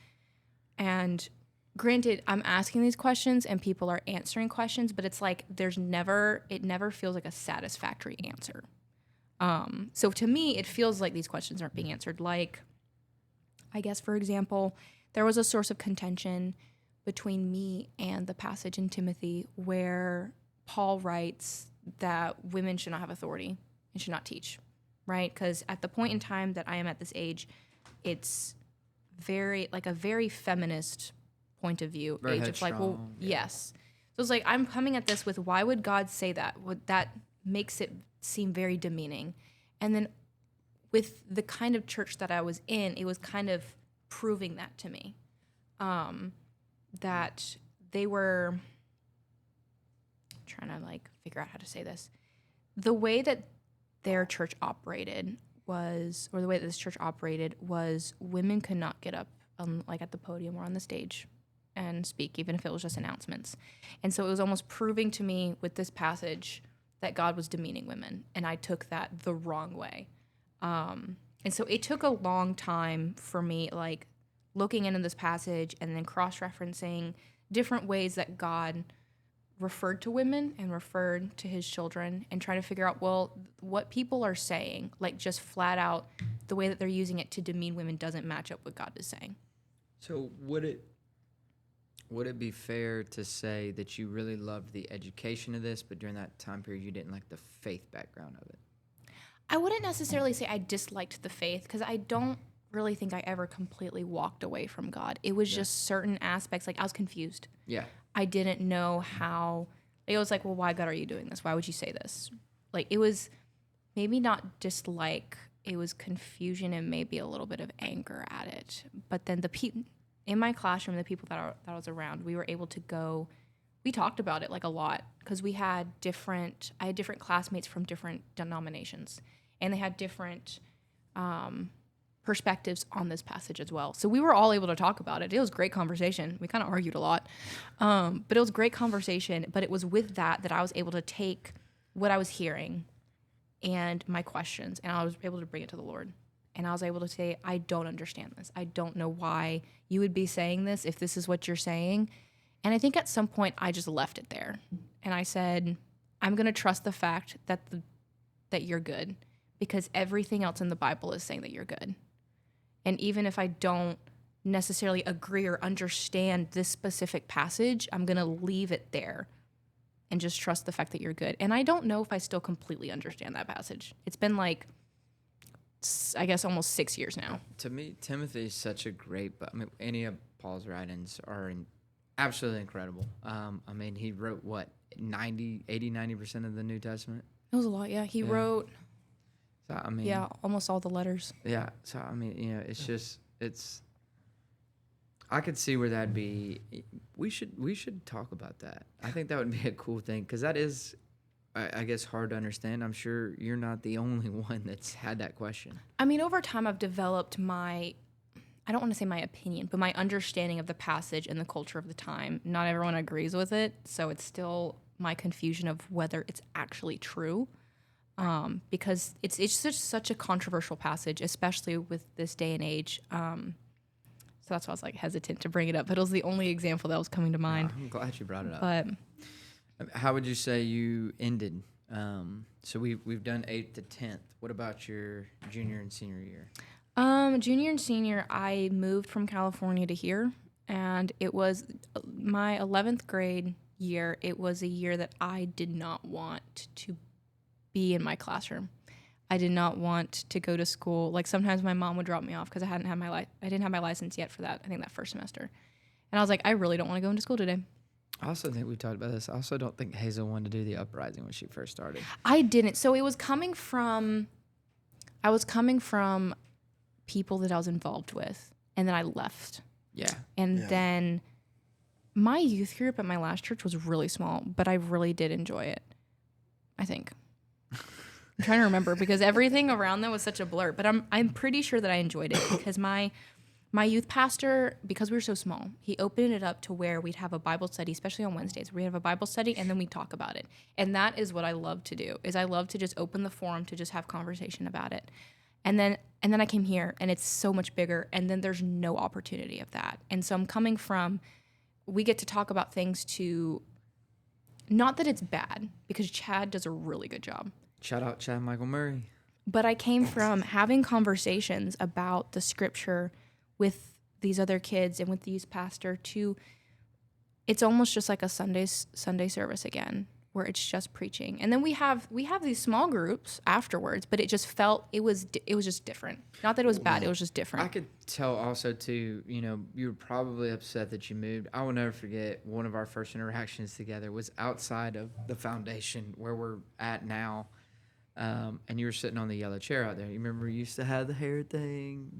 And granted, I'm asking these questions and people are answering questions, but it's like it never feels like a satisfactory answer. So to me, it feels like these questions aren't being answered. Like, I guess, for example, there was a source of contention between me and the passage in Timothy where Paul writes that women should not have authority and should not teach, right? Because at the point in time that I am at this age, it's a very feminist point of view. Very age of like, well, headstrong, yeah. yes. So it's like I'm coming at this with, why would God say that? That makes it seem very demeaning. And then with the kind of church that I was in, it was kind of proving that to me. That they were trying to like figure out how to say this. The way that their church operated was, or the way that this church operated was, women could not get up like at the podium or on the stage and speak, even if it was just announcements. And so it was almost proving to me with this passage that God was demeaning women, and I took that the wrong way. And so it took a long time for me, like looking into this passage and then cross-referencing different ways that God referred to women and referred to his children, and trying to figure out, well, what people are saying, like just flat out the way that they're using it to demean women doesn't match up with what God is saying. So would it be fair to say that you really loved the education of this, but during that time period you didn't like the faith background of it? I wouldn't necessarily say I disliked the faith, because I don't really think I ever completely walked away from God. It was just certain aspects, like I was confused. Yeah. I didn't know how. It was like, well, why, God, are you doing this? Why would you say this? Like, it was maybe not dislike, it was confusion and maybe a little bit of anger at it. But then in my classroom, the people that I was around, we were able to go. We talked about it like a lot, because I had different classmates from different denominations, and they had different perspectives on this passage as well. So we were all able to talk about it. It was great conversation. We kind of argued a lot, but it was great conversation. But it was with that I was able to take what I was hearing and my questions, and I was able to bring it to the Lord. And I was able to say, I don't understand this. I don't know why you would be saying this if this is what you're saying. And I think at some point I just left it there. And I said, I'm going to trust the fact that you're good, because everything else in the Bible is saying that you're good. And even if I don't necessarily agree or understand this specific passage, I'm going to leave it there and just trust the fact that you're good. And I don't know if I still completely understand that passage. It's been like, I guess, almost 6 years now. To me, Timothy is such a great, but I mean, any of Paul's writings are absolutely incredible. I mean, he wrote what, 90% of the New Testament? It was a lot, yeah. He wrote, so, I mean, almost all the letters. Yeah, so I mean, I could see where that'd be. We should talk about that. I think that would be a cool thing, because that is, I guess, hard to understand. I'm sure you're not the only one that's had that question. I mean, over time I've developed I don't want to say my opinion, but my understanding of the passage and the culture of the time. Not everyone agrees with it, so it's still my confusion of whether it's actually true. Because it's just such a controversial passage, especially with this day and age. So that's why I was like hesitant to bring it up, but it was the only example that was coming to mind. I'm glad you brought it up. But how would you say you ended? So we've done 8th to 10th. What about your junior and senior year? Junior and senior, I moved from California to here, and it was my 11th grade year. It was a year that I did not want to be in my classroom. I did not want to go to school. Like sometimes my mom would drop me off because I didn't have my license yet for that. I think that first semester, and I was like, I really don't want to go into school today. I also think we talked about this. I also don't think Hazel wanted to do the uprising when she first started. I didn't. So it was coming from. I was coming from people that I was involved with, and then I left. Yeah. And Yeah. then my youth group at my last church was really small, but I really did enjoy it. I think. I'm trying to remember because everything around that was such a blur, but I'm pretty sure that I enjoyed it because my youth pastor, because we were so small, he opened it up to where we'd have a Bible study, especially on Wednesdays. We'd have a Bible study and then we'd talk about it. And that is what I love to do, is I love to just open the forum to just have conversation about it. And then I came here and it's so much bigger and then there's no opportunity of that. And so I'm coming from, we get to talk about things to, not that it's bad, because Chad does a really good job. Shout out Chad Michael Murray. But I came from having conversations about the scripture with these other kids and with the youth pastor to, it's almost just like a Sunday service again, where it's just preaching. And then we have these small groups afterwards, but it just felt, it was just different. Not that it was bad, it was just different. I could tell also too, you were probably upset that you moved. I will never forget one of our first interactions together was outside of the foundation where we're at now. And you were sitting on the yellow chair out there. You remember you used to have the hair thing,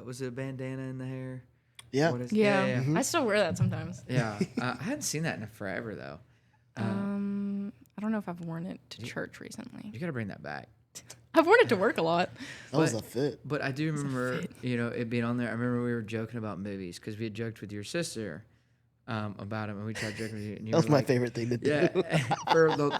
was it a bandana in the hair? Yeah. What is- Yeah. I still wear that sometimes. Yeah. I hadn't seen that in forever though. I don't know if I've worn it to church recently. You got to bring that back. I've worn it to work a lot. That was a fit. But I do remember, it being on there. I remember we were joking about movies because we had joked with your sister about them, and we tried joking with you. And you That was were my like, favorite thing to do. Yeah,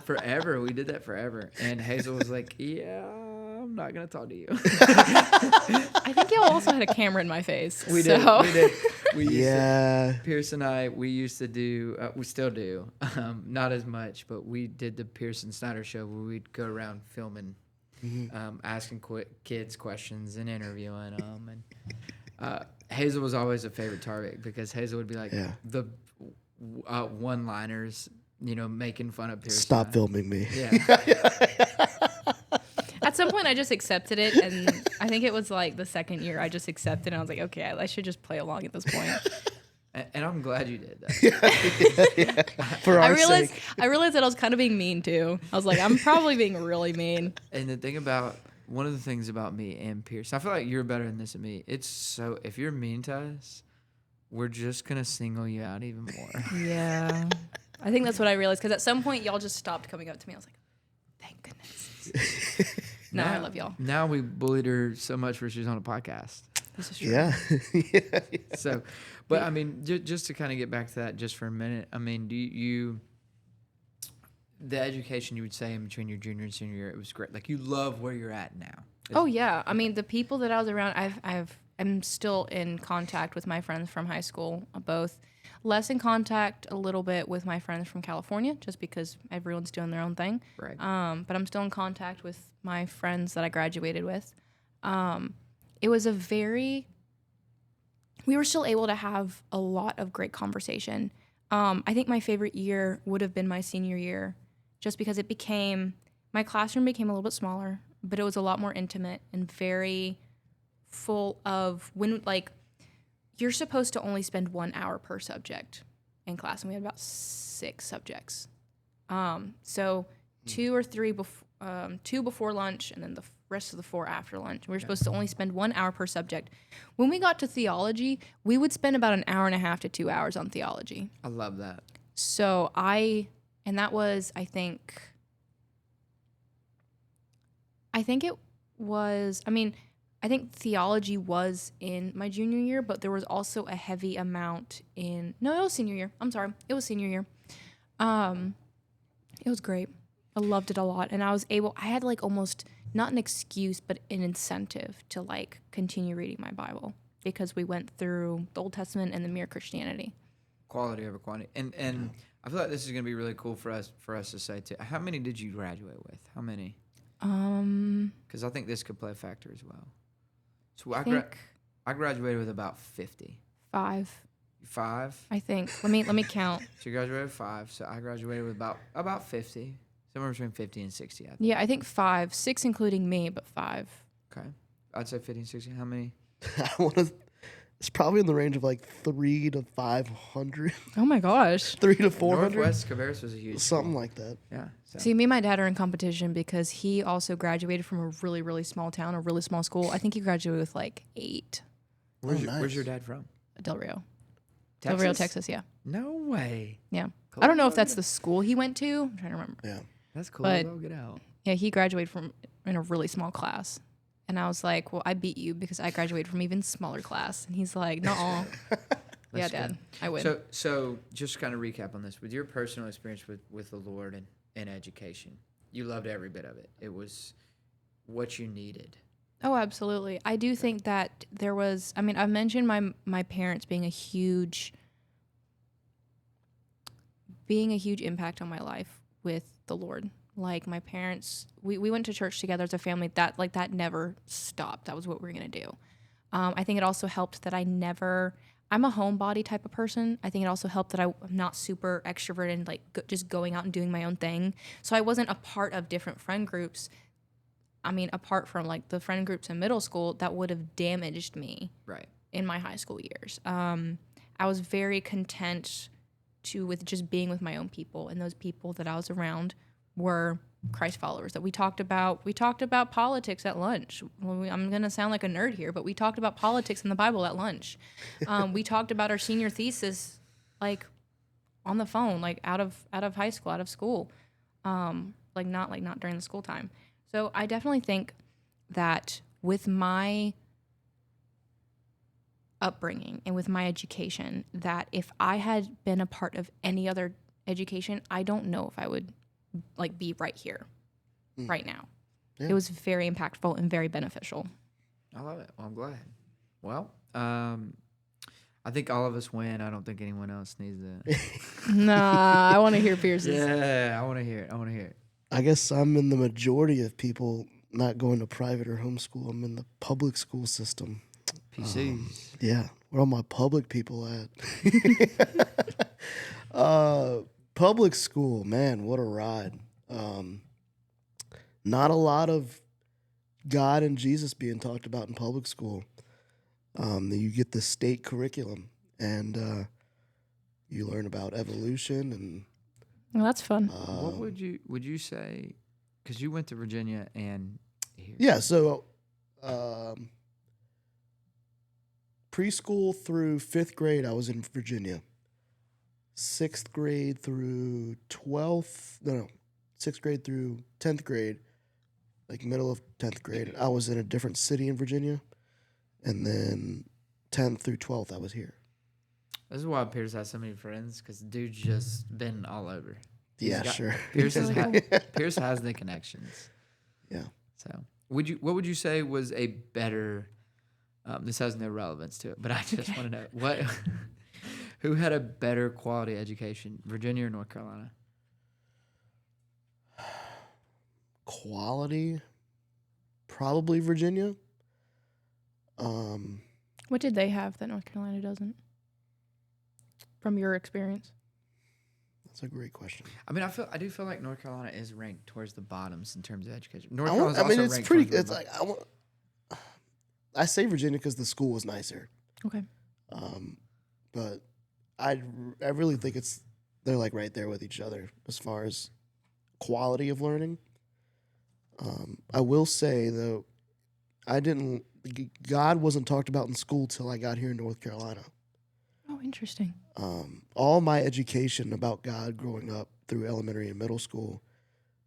forever. We did that forever. And Hazel was like, "Yeah, I'm not gonna talk to you." I think y'all also had a camera in my face. We so. did. We did. We used Yeah. to, Pierce and I, we used to do. We still do. Not as much, but we did the Pierce and Snyder show where we'd go around filming, asking kids questions and interviewing them. And Hazel was always a favorite target because Hazel would be like the one-liners, making fun of Pierce. Stop filming me. Yeah. At some point, I just accepted it, and I think it was like the second year I just accepted, and I was like, okay, I should just play along at this point. And I'm glad you did that. For I our realized sake. that I was kind of being mean too. I was like, I'm probably being really mean. And the thing about one of the things about me and Pierce, I feel like you're better than this than me. It's so if you're mean to us, we're just gonna single you out even more. Yeah, I think that's what I realized because at some point y'all just stopped coming up to me. I was like, thank goodness. No, I love y'all. Now we bullied her so much where she's on a podcast. This is true. Yeah. So, but I mean, just to kind of get back to that just for a minute. I mean, do you the education you would say in between your junior and senior year, it was great. Like you love where you're at now. Oh yeah, I mean the people that I was around, I'm still in contact with my friends from high school, both less in contact a little bit with my friends from California, just because everyone's doing their own thing. Right. But I'm still in contact with my friends that I graduated with. It was we were still able to have a lot of great conversation. I think my favorite year would have been my senior year, just because my classroom became a little bit smaller, but it was a lot more intimate and very full of you're supposed to only spend 1 hour per subject in class, and we had about 6 subjects. So 2 or 3 2 before lunch, and then the rest of the 4 after lunch. We were supposed to only spend 1 hour per subject. When we got to theology, we would spend about an hour and a half to 2 hours on theology. I love that. So that was, I think theology was in my junior year, but there was also a heavy amount it was senior year. I'm sorry. It was senior year. It was great. I loved it a lot. And I had like almost not an excuse, but an incentive to like continue reading my Bible because we went through the Old Testament and the Mere Christianity. Quality over quantity. And I feel like this is going to be really cool for us to say too. How many did you graduate with? How many? Because I think this could play a factor as well. So I I think graduated with about 50. 5. 5. I think. Let me count. She graduated with 5. So I graduated with about 50. Somewhere between 50 and 60, I think. Yeah, I think 5, 6 including me, but 5. Okay. I'd say 50 and 60. How many? I want to. It's probably in the range of like 3 to 500, Oh my gosh. 3 to 400, Northwest Cabarrus was a huge something school. like that. Yeah. So. See, me and my dad are in competition because he also graduated from a really, really small town, a really small school. I think he graduated with like 8. Where's nice. your dad from? Del Rio. Texas? Del Rio, Texas, yeah. No way. Yeah. Cool. I don't know if that's the school he went to. I'm trying to remember. Yeah. That's cool. but- Though. Get out. Yeah, he graduated from in a really small class. And I was like, well, I beat you because I graduated from even smaller class. And he's like, no. Yeah, That's Dad, good. I win. So just to kind of recap on this, with your personal experience with the Lord and education, you loved every bit of it. It was what you needed. Oh, absolutely. I do think that there was, I mean, I've mentioned my parents being a huge impact on my life with the Lord. Like my parents, we went to church together as a family. That never stopped. That was what we were going to do. I think it also helped that I'm a homebody type of person. I think it also helped that I'm not super extroverted and like just going out and doing my own thing. So I wasn't a part of different friend groups. I mean, apart from like the friend groups in middle school that would have damaged me Right. in my high school years. I was very content with just being with my own people, and those people that I was around were Christ followers. That we talked about politics at lunch. Well, I'm gonna sound like a nerd here, but we talked about politics in the Bible at lunch. We talked about our senior thesis, like on the phone, like out of high school, out of school, like not during the school time. So I definitely think that with my upbringing and with my education, that if I had been a part of any other education, I don't know if I would like be right here, right now. Yeah. It was very impactful and very beneficial. I love it. Well, I'm glad. Well, I think all of us win. I don't think anyone else needs to. Nah, I want to hear Pierce's. Yeah, I want to hear it. I guess I'm in the majority of people not going to private or homeschool. I'm in the public school system. PCs. Yeah, where all my public people at? Public school, man, what a ride. Not a lot of God and Jesus being talked about in public school. You get the state curriculum, and you learn about evolution and. Well, that's fun. What would you say? Because you went to Virginia and here. Yeah, so preschool through 5th grade, I was in Virginia. 6th grade through 6th grade through 10th grade, like middle of 10th grade, I was in a different city in Virginia. And then 10th through 12th, I was here. This is why Pierce has so many friends, because dude's just been all over. Yeah, sure. Pierce Really Pierce has the connections. Yeah. So, what would you say was a better? This has no relevance to it, but I just want to know who had a better quality education, Virginia or North Carolina? Quality, probably Virginia. What did they have that North Carolina doesn't? From your experience? That's a great question. I mean, I do feel like North Carolina is ranked towards the bottoms in terms of education. North I Carolina's mean, also it's ranked pretty. towards the It's like I say Virginia because the school was nicer. Okay. But I really think they're like right there with each other as far as quality of learning. I will say though, God wasn't talked about in school till I got here in North Carolina. Oh, interesting. All my education about God growing up through elementary and middle school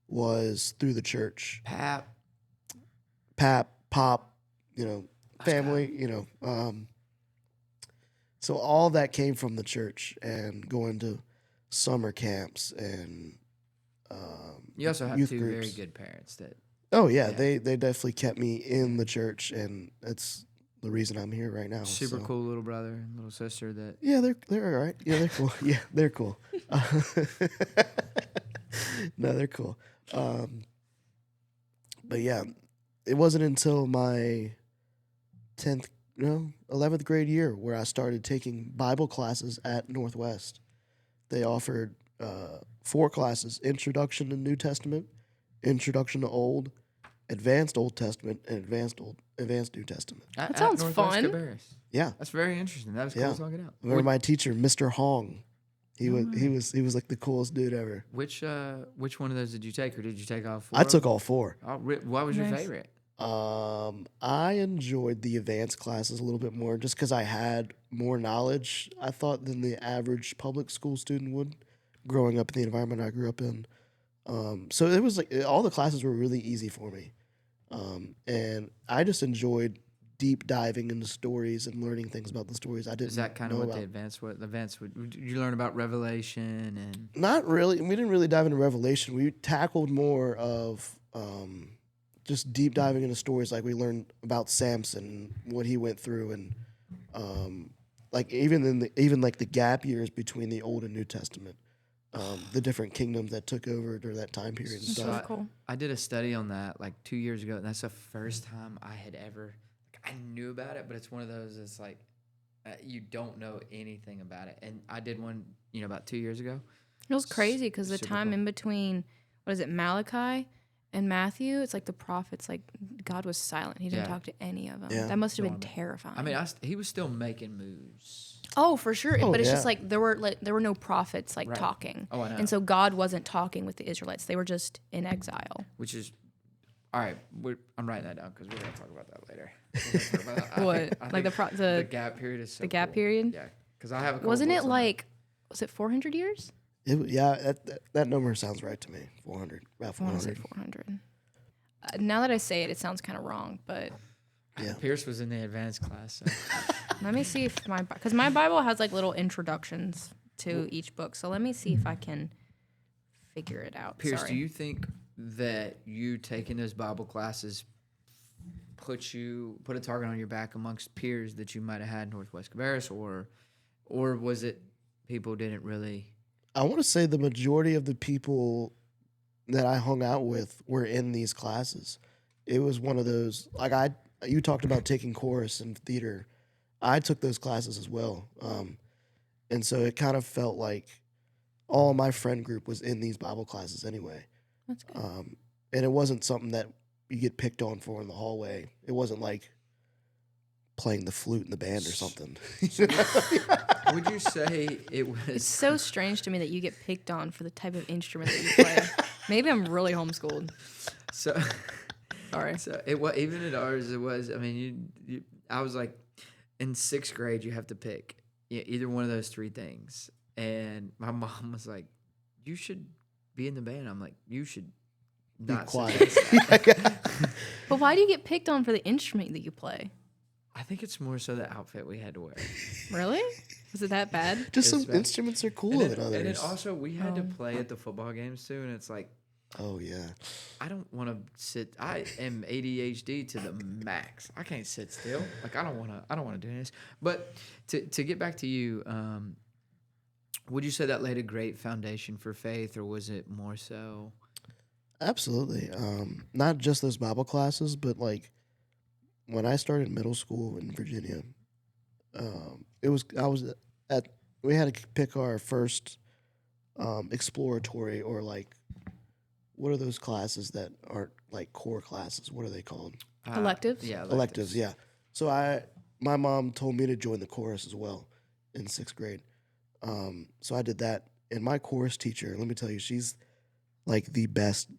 was through the church. Pap. Pop, family, so all that came from the church and going to summer camps and You also have youth two groups. very good parents that. Oh yeah, Yeah. they definitely kept me in the church, and that's the reason I'm here right now. Super so. cool little brother and little sister that. Yeah, they're all right. Yeah, they're cool. Yeah, they're cool. No, they're cool. But yeah, it wasn't until my 11th grade year where I started taking Bible classes at Northwest. They offered 4 classes: Introduction to New Testament, Introduction to Advanced Old Testament, and Advanced New Testament. That sounds fun. Cabarrus. Yeah. That's very interesting. That was cool Yeah. as all get out. I remember my teacher, Mr. Hong. He Oh, was like the coolest dude ever. Which one of those did you take, or did you take all 4? I took all 4. What was your Nice. favorite? I enjoyed the advanced classes a little bit more just because I had more knowledge, I thought, than the average public school student would growing up in the environment I grew up in. So it was like all the classes were really easy for me. And I just enjoyed deep diving into stories and learning things about the stories I didn't Is that kind of know what about. the advanced would? Did you learn about Revelation and? Not really. We didn't really dive into Revelation. We tackled more of just deep diving into stories. Like we learned about Samson, what he went through, and like even like the gap years between the Old and New Testament, the different kingdoms that took over during that time period and That's stuff. really cool. I did a study on that like 2 years ago, and that's the first time I had ever. I knew about it, but it's one of those. It's like you don't know anything about it, and I did one, about 2 years ago. It was crazy because the Super time cool. in between, what is it, Malachi and Matthew, it's like the prophets, like God was silent. He didn't Yeah. talk to any of them. Yeah. That must have been Dormant. terrifying. I mean, he was still making moves. oh, for sure. Oh, But it's just yeah. like there were no prophets Right. talking. Oh, I know. And so God wasn't talking with the Israelites. They were just in exile. Which is, all right. I'm writing that down because we're gonna talk about that later. We're gonna talk about that. What? I Like think the the gap period is so the gap cool. period? Yeah, because I have a couple Wasn't books it on like, was it 400 years? That number sounds right to me. 400, about I want to say 400. 400. Now that I say it, it sounds kind of wrong, but it. Yeah. Pierce was in the advanced class. So. let me see if because my Bible has like little introductions to each book. So let me see if I can figure it out. Pierce, Sorry. do you think that you taking those Bible classes put a target on your back amongst peers that you might have had in Northwest Cabarrus, or was it people didn't really? I want to say the majority of the people that I hung out with were in these classes. It was one of those, like you talked about taking chorus and theater. I took those classes as well. And so it kind of felt like all my friend group was in these Bible classes anyway. That's good. And it wasn't something that you get picked on for in the hallway. It wasn't like playing the flute in the band or something. Would you say it was? It's so strange to me that you get picked on for the type of instrument that you play. Maybe I'm really homeschooled. So, Sorry. so it was even at ours. It was. I mean, I was like, in 6th grade, you have to pick either one of those 3 things. And my mom was like, "You should be in the band." I'm like, "You should not quiet." suggest that." But why do you get picked on for the instrument that you play? I think it's more so the outfit we had to wear. Really? Was it that bad? Just It's some bad. instruments are cooler than And then others. also we had to Oh. play at the football games too, and it's like Oh yeah. I don't want to sit. I am ADHD to the max. I can't sit still. Like I don't want to do this. But to get back to you, would you say that laid a great foundation for faith, or was it more so? Absolutely. Not just those Bible classes, but like when I started middle school in Virginia, we had to pick our first exploratory, or like, what are those classes that aren't like core classes? What are they called? Electives? Yeah, Electives, yeah. So my mom told me to join the chorus as well in 6th grade. So I did that, and my chorus teacher, let me tell you, she's like the best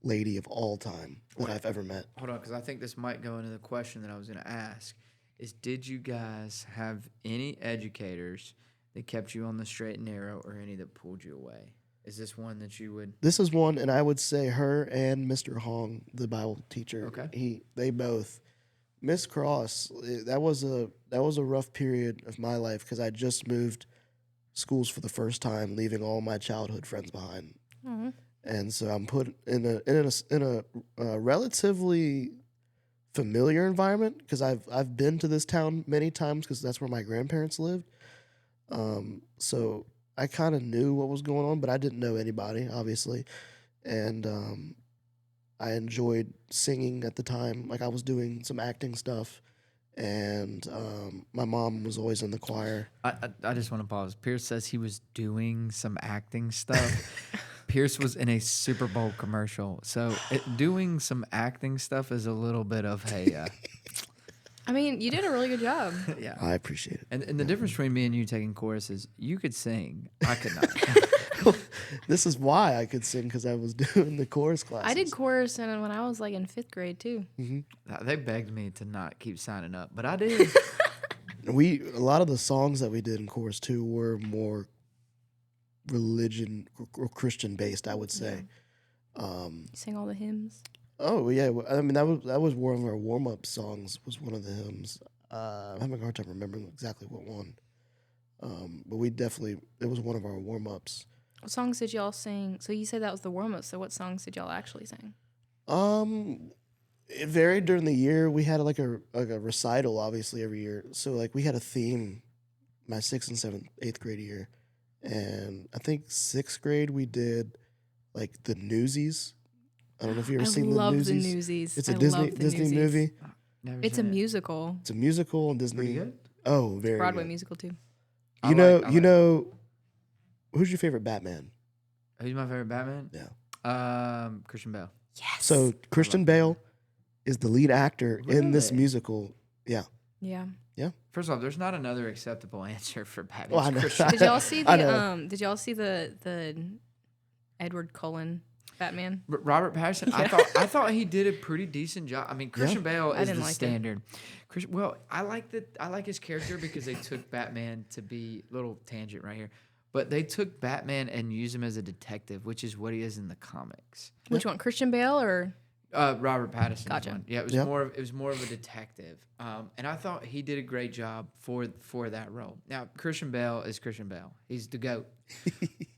lady of all time that I've ever met. Hold on, because I think this might go into the question that I was going to ask. Is did you guys have any educators that kept you on the straight and narrow, or any that pulled you away? Is this one that you would? This is one, and I would say her and Mr. Hong, the Bible teacher. Okay. They both. Miss Cross, that was a rough period of my life because I just moved schools for the first time, leaving all my childhood friends behind. Mhm. And so I'm put in a relatively familiar environment because I've been to this town many times because that's where my grandparents lived. So I kind of knew what was going on, but I didn't know anybody, obviously. And I enjoyed singing at the time. Like I was doing some acting stuff, and my mom was always in the choir. I just want to pause. Pierce says he was doing some acting stuff. Pierce was in a Super Bowl commercial, so doing some acting stuff is a little bit of a I mean, you did a really good job. yeah. I appreciate it. And the difference between me and you taking choruses, you could sing, I could not. This is why I could sing, because I was doing the chorus classes. I did chorus when I was like in 5th grade too. They begged me to not keep signing up, but I did. A lot of the songs that we did in chorus too were more religion or Christian based, I would say. You sang all the hymns. Oh yeah, I mean that was one of our warm up songs. Was one of the hymns. I'm having a hard time remembering exactly what one. But it was one of our warm ups. What songs did y'all sing? So you said that was the warm up. So what songs did y'all actually sing? It varied during the year. We had like a recital, obviously, every year. So like we had a theme my 6th and 7th, 8th grade year, and I think 6th grade we did like the Newsies. I don't know if you ever seen the Newsies. I love the Newsies. It's a Disney movie. It's a musical. It's a musical and Disney. Pretty good. Oh, very Broadway good. musical too. You know, who's your favorite Batman? Who's my favorite Batman? Yeah. Christian Bale. Yes. So Christian Bale is the lead actor in this Really? musical. Yeah. Yeah. First off, there's not another acceptable answer for Batman. Well, I know. Christian. Did y'all see I know. the Did y'all see the Edward Cullen Batman? Robert Pattinson. Yeah. I thought he did a pretty decent job. I mean, Christian Bale I is didn't the like it. standard. Well, I like his character because they took Batman to be little tangent right here. But they took Batman and used him as a detective, which is what he is in the comics. Which one? Christian Bale or? Robert Pattinson. Gotcha. One. Yeah, it was more of a detective, and I thought he did a great job for that role. Now Christian Bale is Christian Bale. He's the GOAT.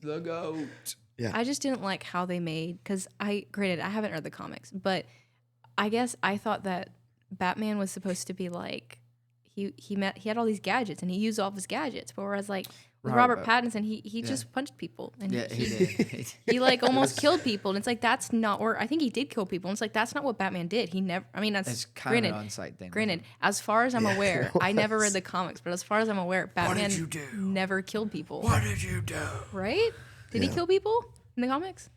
The GOAT. Yeah. I just didn't like how they made, because granted, I haven't read the comics, but I guess I thought that Batman was supposed to be like, he had all these gadgets and he used all of his gadgets, but whereas like with Robert Pattinson, he just punched people and Yeah, he did. he like almost killed people, and it's like that's not, or I think he did kill people, and it's like that's not what Batman did. He never. I mean, that's It's kind of an on-site thing. Granted, as far as I'm aware, it I never was. read the comics, but as far as I'm aware, Batman did you do? never killed people. What did you do? Right? Did he Yeah. kill people in the comics?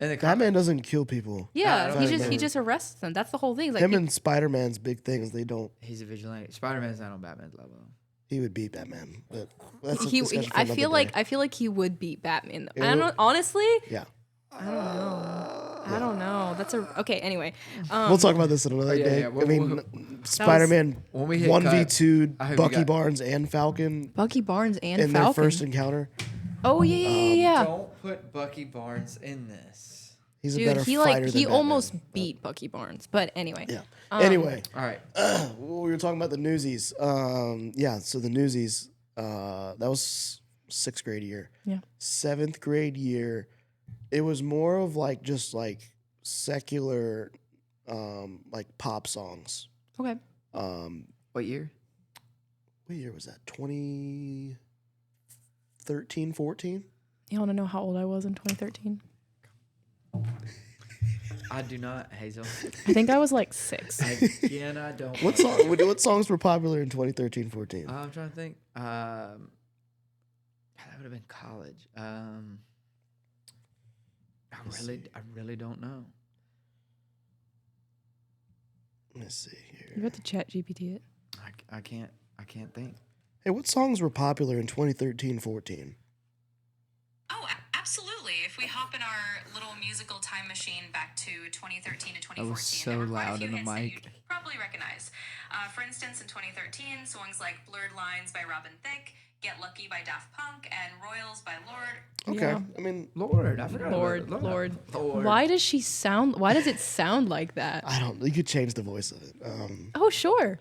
And the Batman doesn't kill people. Yeah, don't he think just arrests them. That's the whole thing. It's like Him and Spider-Man's big thing is they don't. he's a vigilante. Spider-Man's not on Batman's level. He would beat Batman, but that's a he discussion for I another feel day. like he would beat Batman. Though. It I don't know, would- honestly, Yeah. I don't know. I don't know. That's okay. Anyway, We'll talk about this another yeah, day. yeah. I mean, Spider-Man when we hit 1v2 I hope you Bucky got- Barnes and Falcon Bucky Barnes and in Falcon. their first encounter. Oh yeah. Don't put Bucky Barnes in this. He's a Dude, better he fighter like than he almost Batman. beat Bucky Barnes. But anyway. Yeah. Anyway, All right. we were talking about the Newsies. Yeah. So the Newsies. That was 6th grade year. Yeah. 7th grade year, it was more of like just like secular, like pop songs. Okay. What year? What year was that? 2013, 14? You want to know how old I was in 2013? I do not, Hazel. I think I was like 6. Again, I don't. What songs were popular in 2013, 14? I'm trying to think. That would have been college. I really don't know. Let's see here. You got to chat GPT it. I can't think. Hey, what songs were popular in 2013, 14? Oh, absolutely. If we hop in our little musical time machine back to 2013 to 2014, That was so there were quite a loud few in the hits that mic. you'd probably recognize. For instance, in 2013, songs like Blurred Lines by Robin Thicke, Get Lucky by Daft Punk, and Royals by Lord. Okay. Yeah. I mean, Lord, I forgot. Lord. Lord. Why does it sound like that? I don't. You could change the voice of it. Oh, sure.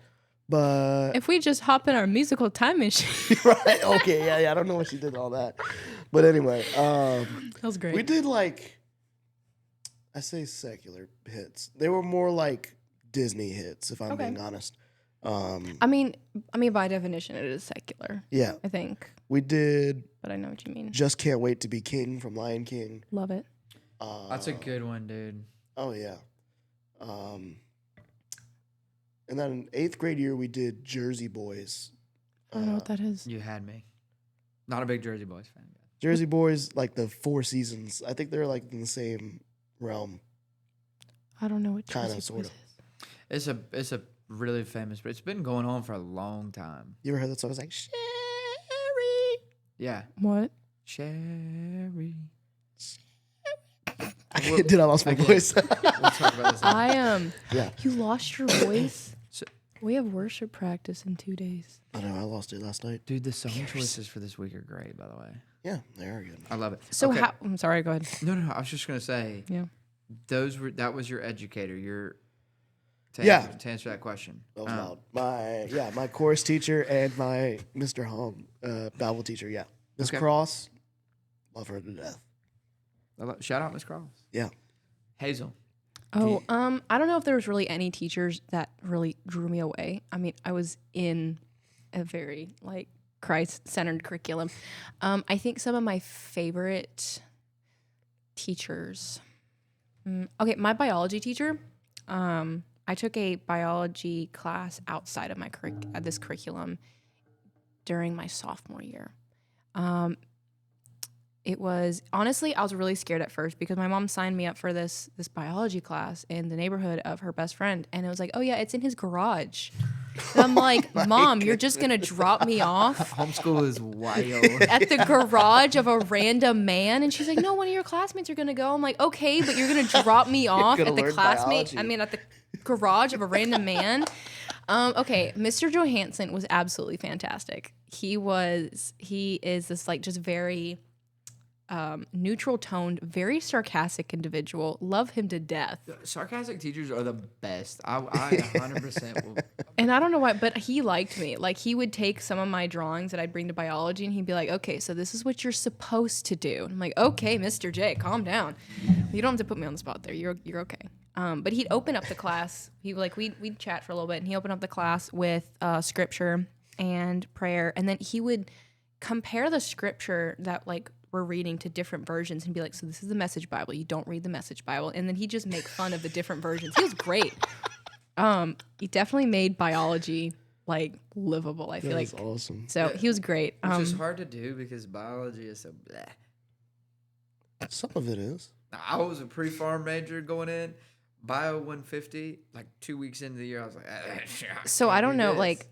But If we just hop in our musical time machine. right. Okay. Yeah. I don't know what she did all that. But anyway, That was great. we did like, I say secular hits. They were more like Disney hits, if I'm Okay. being honest. I mean, by definition, it is secular. Yeah. I think, We did but I know what you mean. Just Can't Wait to Be King from Lion King. Love it. That's a good one, dude. Oh yeah. And then in 8th grade year, we did Jersey Boys. I don't know what that is. You had me. Not a big Jersey Boys fan. Jersey Boys, like the 4 seasons. I think they're like in the same realm. I don't know what Kinda, Jersey sorta. Boys is. It's a really famous, but it's been going on for a long time. You ever heard that song? It's like, Sherry. Yeah. What? Sherry. Did I lost my voice? We'll talk about this. Yeah. You lost your voice? So- We have worship practice in 2 days. I know, I lost it last night. Dude, the song choices for this week are great, by the way. Yeah, they are good. I love it. So Okay. how? I'm sorry. Go ahead. No. I was just gonna say. Yeah. That was your educator. To answer that question. That was loud. My chorus teacher and my Mr. Hong Bible teacher. Yeah, Miss Okay. Cross, love her to death. Shout out Miss Cross. Yeah, Hazel. Oh, I don't know if there was really any teachers that really drew me away. I mean, I was in a very like Christ-centered curriculum. I think some of my favorite teachers. Okay, my biology teacher. I took a biology class outside of my this curriculum during my sophomore year. It was honestly, I was really scared at first because my mom signed me up for this biology class in the neighborhood of her best friend, and it was like, oh yeah, it's in his garage. And I'm like, Mom, you're just gonna drop me off Homeschool is wild. at the garage of a random man? And she's like, no, one of your classmates are gonna go. I'm like, okay, but you're gonna drop me off gonna at the learn classmate. biology. I mean, at the garage of a random man. Okay, Mr. Johansson was absolutely fantastic. He is this like just very neutral toned, very sarcastic individual. Love him to death. Sarcastic teachers are the best. I 100% will. And I don't know why, but he liked me. Like, he would take some of my drawings that I'd bring to biology and he'd be like, okay, so this is what you're supposed to do. And I'm like, okay, Mr. J, calm down. You don't have to put me on the spot there. You're okay. But he'd open up the class. We'd chat for a little bit, and he opened up the class with scripture and prayer. And then he would compare the scripture that like we're reading to different versions and be like, so this is the Message Bible. You don't read the Message Bible. And then he'd just make fun of the different versions. He was great. He definitely made biology like livable, I feel like. that's awesome. So he was great. Which is hard to do because biology is so bleh. Some of it is. I was a pre-farm major going in. Bio 150, like 2 weeks into the year, I was like, So I don't know, like,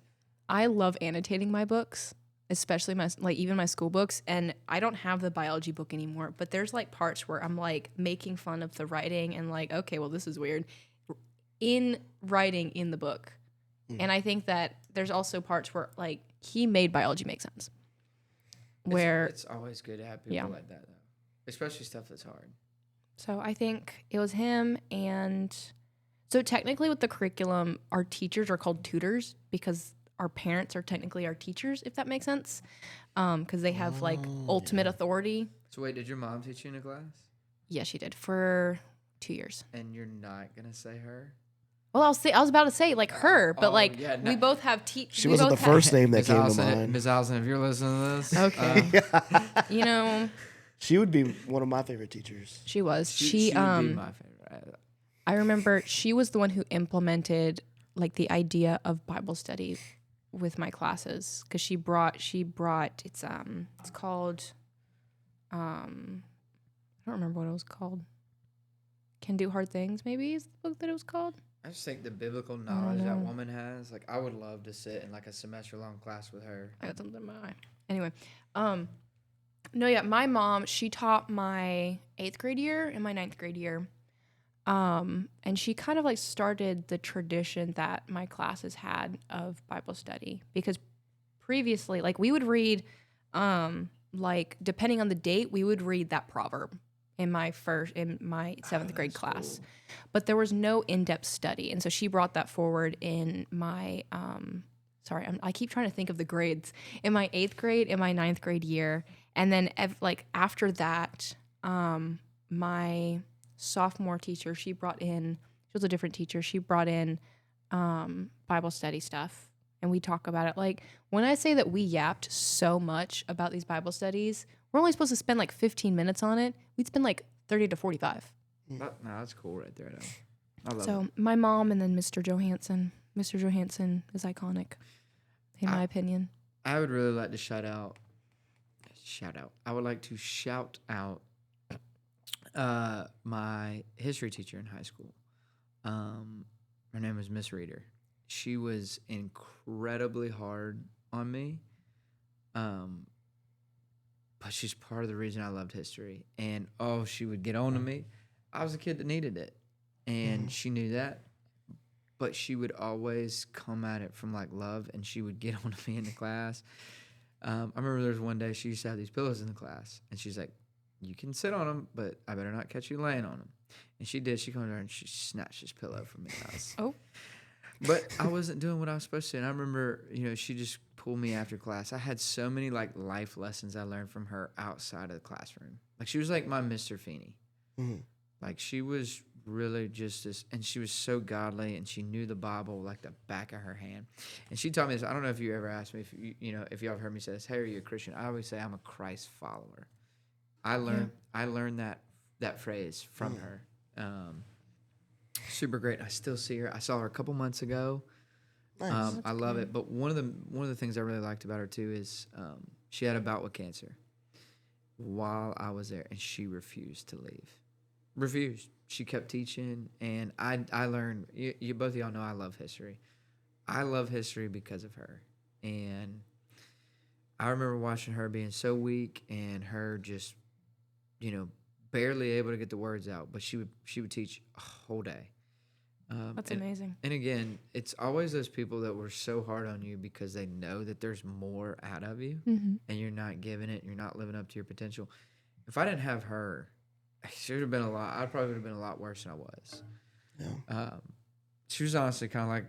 I love annotating my books, especially even my school books, and I don't have the biology book anymore, but there's like parts where I'm like making fun of the writing and like, okay, well, this is weird in writing in the book. And I think that there's also parts where like he made biology make sense. Where it's always good to have people like that, though, especially stuff that's hard. So I think it was him. And so technically with the curriculum, our teachers are called tutors because our parents are technically our teachers, if that makes sense. Because they have like ultimate authority. So wait, did your mom teach you in a class? Yeah, she did for 2 years. And you're not going to say her? Well, I was about to say like her, but we both have She wasn't the first name that Ms. came Allison, to mind. Ms. Allison, if you're listening to this. Okay. You know, She would be one of my favorite teachers. she was. She would be my favorite. I remember she was the one who implemented like the idea of Bible study with my classes because she brought it's called I don't remember what it was called. Can Do Hard Things maybe is the book that it was called. I just think the biblical knowledge that woman has, like I would love to sit in like a semester long class with her. I got something in my eye. Anyway, no, yeah, my mom, she taught my 8th grade year and my 9th grade year. And she kind of like started the tradition that my classes had of Bible study because previously, like we would read, like depending on the date, we would read that proverb in my 7th grade class, but there was no in-depth study. And so she brought that forward in my, I keep trying to think of the grades in my 8th grade, in my 9th grade year. And then like after that, my sophomore teacher, she was a different teacher. She brought in Bible study stuff and we talk about it. Like when I say that we yapped so much about these Bible studies, we're only supposed to spend like 15 minutes on it. We'd spend like 30 to 45. No, that's cool right there, though. I love it. So my mom and then Mr. Johansson, Mr. Johansson is iconic, in my opinion. I would really like to shout out. I would like to shout out my history teacher in high school. Her name was Miss Reader. She was incredibly hard on me. But she's part of the reason I loved history. And she would get on to me. I was a kid that needed it. And she knew that. But she would always come at it from like love, and she would get on to me in the class. I remember there was one day she used to have these pillows in the class, and she's like, "You can sit on them, but I better not catch you laying on them." And she did. She came over and she snatched this pillow from me. But I wasn't doing what I was supposed to. And I remember, she just pulled me after class. I had so many like life lessons I learned from her outside of the classroom. Like she was like my Mr. Feeney. Mm-hmm. Like she was really just this, and she was so godly, and she knew the Bible like the back of her hand. And she taught me this. I don't know if you ever asked me if y'all have heard me say this. Hey, are you a Christian? I always say I'm a Christ follower. I learned that phrase from her. Super great. I still see her. I saw her a couple months ago. Nice. I love it. But one of the things I really liked about her too is she had a bout with cancer while I was there, and she refused to leave. Refused. She kept teaching, and I learned. You both of y'all know I love history. I love history because of her, and I remember watching her being so weak and her just, barely able to get the words out. But she would teach a whole day. That's amazing. And again, it's always those people that were so hard on you because they know that there's more out of you, and you're not giving it. You're not living up to your potential. If I didn't have her, she would have been a lot. I probably would have been a lot worse than I was. Yeah. She was honestly kind of like,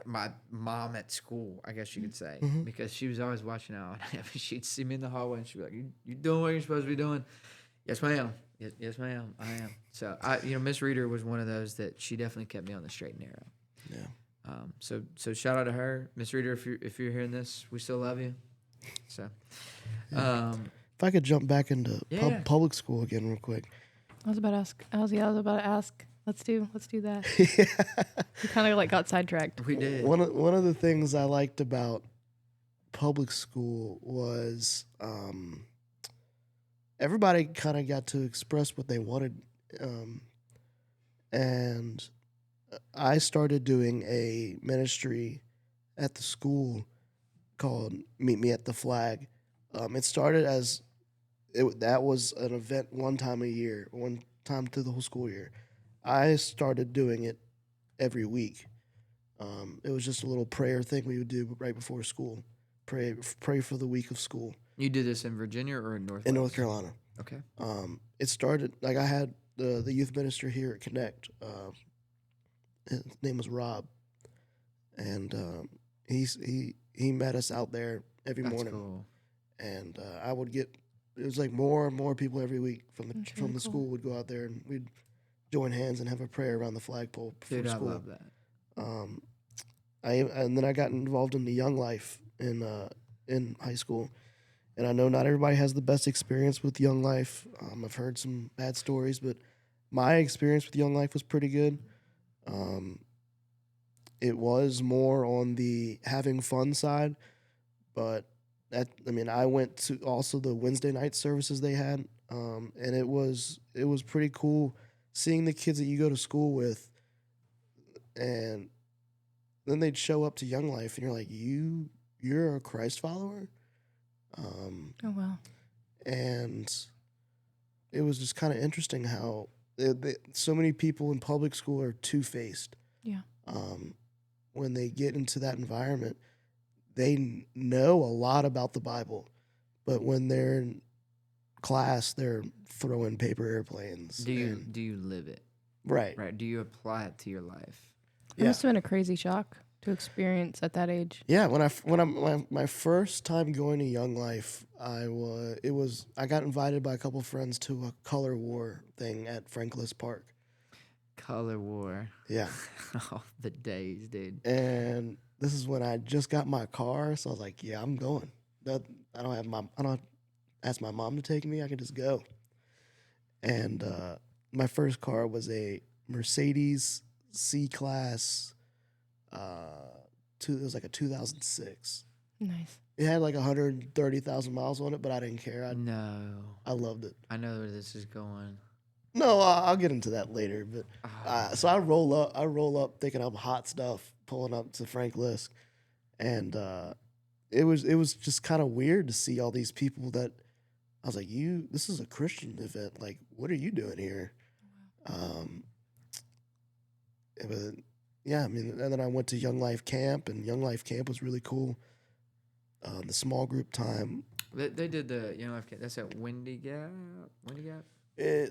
my mom at school, I guess you could say, because she was always watching out. She'd see me in the hallway and she'd be like, "You doing what you're supposed to be doing?" "Yes, ma'am. Yes, ma'am. I am." So Miss Reader was one of those that she definitely kept me on the straight and narrow. Yeah. So shout out to her, Miss Reader. If you're hearing this, we still love you. So, If I could jump back into Yeah. public school again real quick. I was about to ask. Let's do that. We kind of like got sidetracked. we did. One of the things I liked about public school was everybody kind of got to express what they wanted, and I started doing a ministry at the school called Meet Me at the Flag. It started as that was an event one time through the whole school year. I started doing it every week. It was just a little prayer thing we would do right before school. Pray for the week of school. You did this in Virginia or in North? In North Carolina. Okay. It started like I had the youth minister here at Connect. His name was Rob, and he met us out there every That's morning. cool. And I would get it was like more and more people every week from the That's really cool. school would go out there, and we'd join hands and have a prayer around the flagpole before Dude, school. I love that. And then I got involved in the Young Life in high school, and I know not everybody has the best experience with Young Life. I've heard some bad stories, but my experience with Young Life was pretty good. It was more on the having fun side, but I went to also the Wednesday night services they had, and it was pretty cool seeing the kids that you go to school with, and then they'd show up to Young Life, and you're like, you're a Christ follower, Oh wow. and it was just kind of interesting how so many people in public school are two-faced. Yeah. When they get into that environment, they know a lot about the Bible, but when they're in class, they're throwing paper airplanes. Do you live it? Right. Right. Do you apply it to your life? It must have been a crazy shock to experience at that age. Yeah, my first time going to Young Life, I got invited by a couple friends to a color war thing at Franklin Park. Color war. Yeah. Oh, the days, dude. And this is when I just got my car, so I was like, yeah, I'm going. I don't ask my mom to take me. I can just go. And my first car was a Mercedes C class. It was like a 2006. Nice. It had like 130,000 miles on it, but I didn't care. No. I loved it. I know where this is going. No, I'll get into that later. But Oh. so I roll up thinking I'm hot stuff, pulling up to Frank Lisk, and it was just kind of weird to see all these people that I was like, this is a Christian event. Like, what are you doing here? But yeah, I mean, and then I went to Young Life Camp, and Young Life Camp was really cool. The small group time. They did the Young Life Camp. That's at Windy Gap. Windy Gap.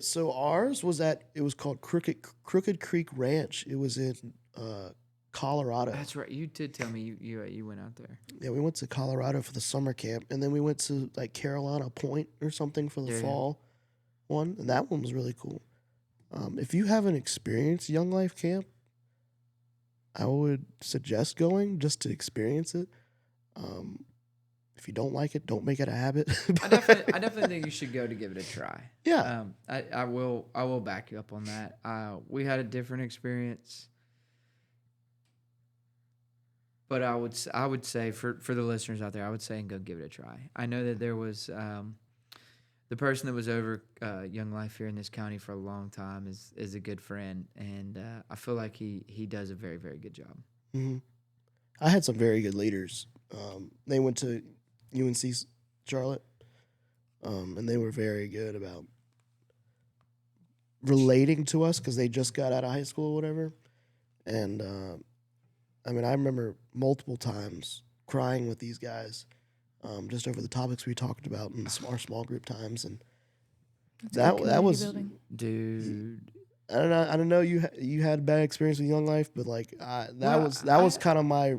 So ours was it was called Crooked Creek Ranch. It was in Colorado. That's right. You did tell me you went out there. Yeah, we went to Colorado for the summer camp, and then we went to like Carolina Point or something for the fall one, and that one was really cool. If you haven't experienced Young Life Camp, I would suggest going just to experience it. If you don't like it, don't make it a habit. I definitely think you should go to give it a try. Yeah. I will back you up on that. We had a different experience, but I would say for the listeners out there, I would say and go give it a try. I know that there was the person that was over Young Life here in this county for a long time is a good friend, and I feel like he does a very, very good job. Mm-hmm. I had some very good leaders. They went to UNC Charlotte, and they were very good about relating to us because they just got out of high school or whatever. And I mean, I remember multiple times crying with these guys just over the topics we talked about in our small group times, and that was building. Dude. I don't know you had a bad experience with Young Life, but like that was kind of my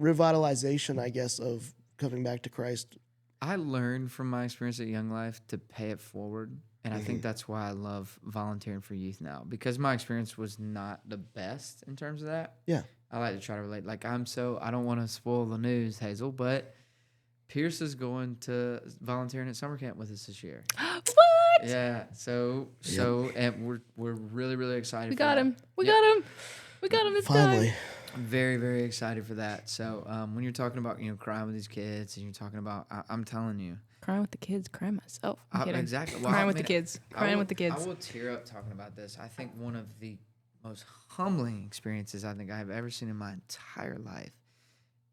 revitalization, I guess, of coming back to Christ. I learned from my experience at Young Life to pay it forward, and I think that's why I love volunteering for youth now, because my experience was not the best in terms of that. Yeah. I like to try to relate. Like I don't want to spoil the news, Hazel, but Pierce is going to volunteering at summer camp with us this year. What? Yeah. So and we're really, really excited. We for got that. him. We got him. We got him this Finally. time. I'm very, very excited for that. So when you're talking about crying with these kids, and you're talking about, I'm telling you, Crying with the kids, crying myself. I'm kidding. exactly. Well, Crying I with the mean, kids. Crying with the kids. I will tear up talking about this. I think one of the most humbling experiences I think I have ever seen in my entire life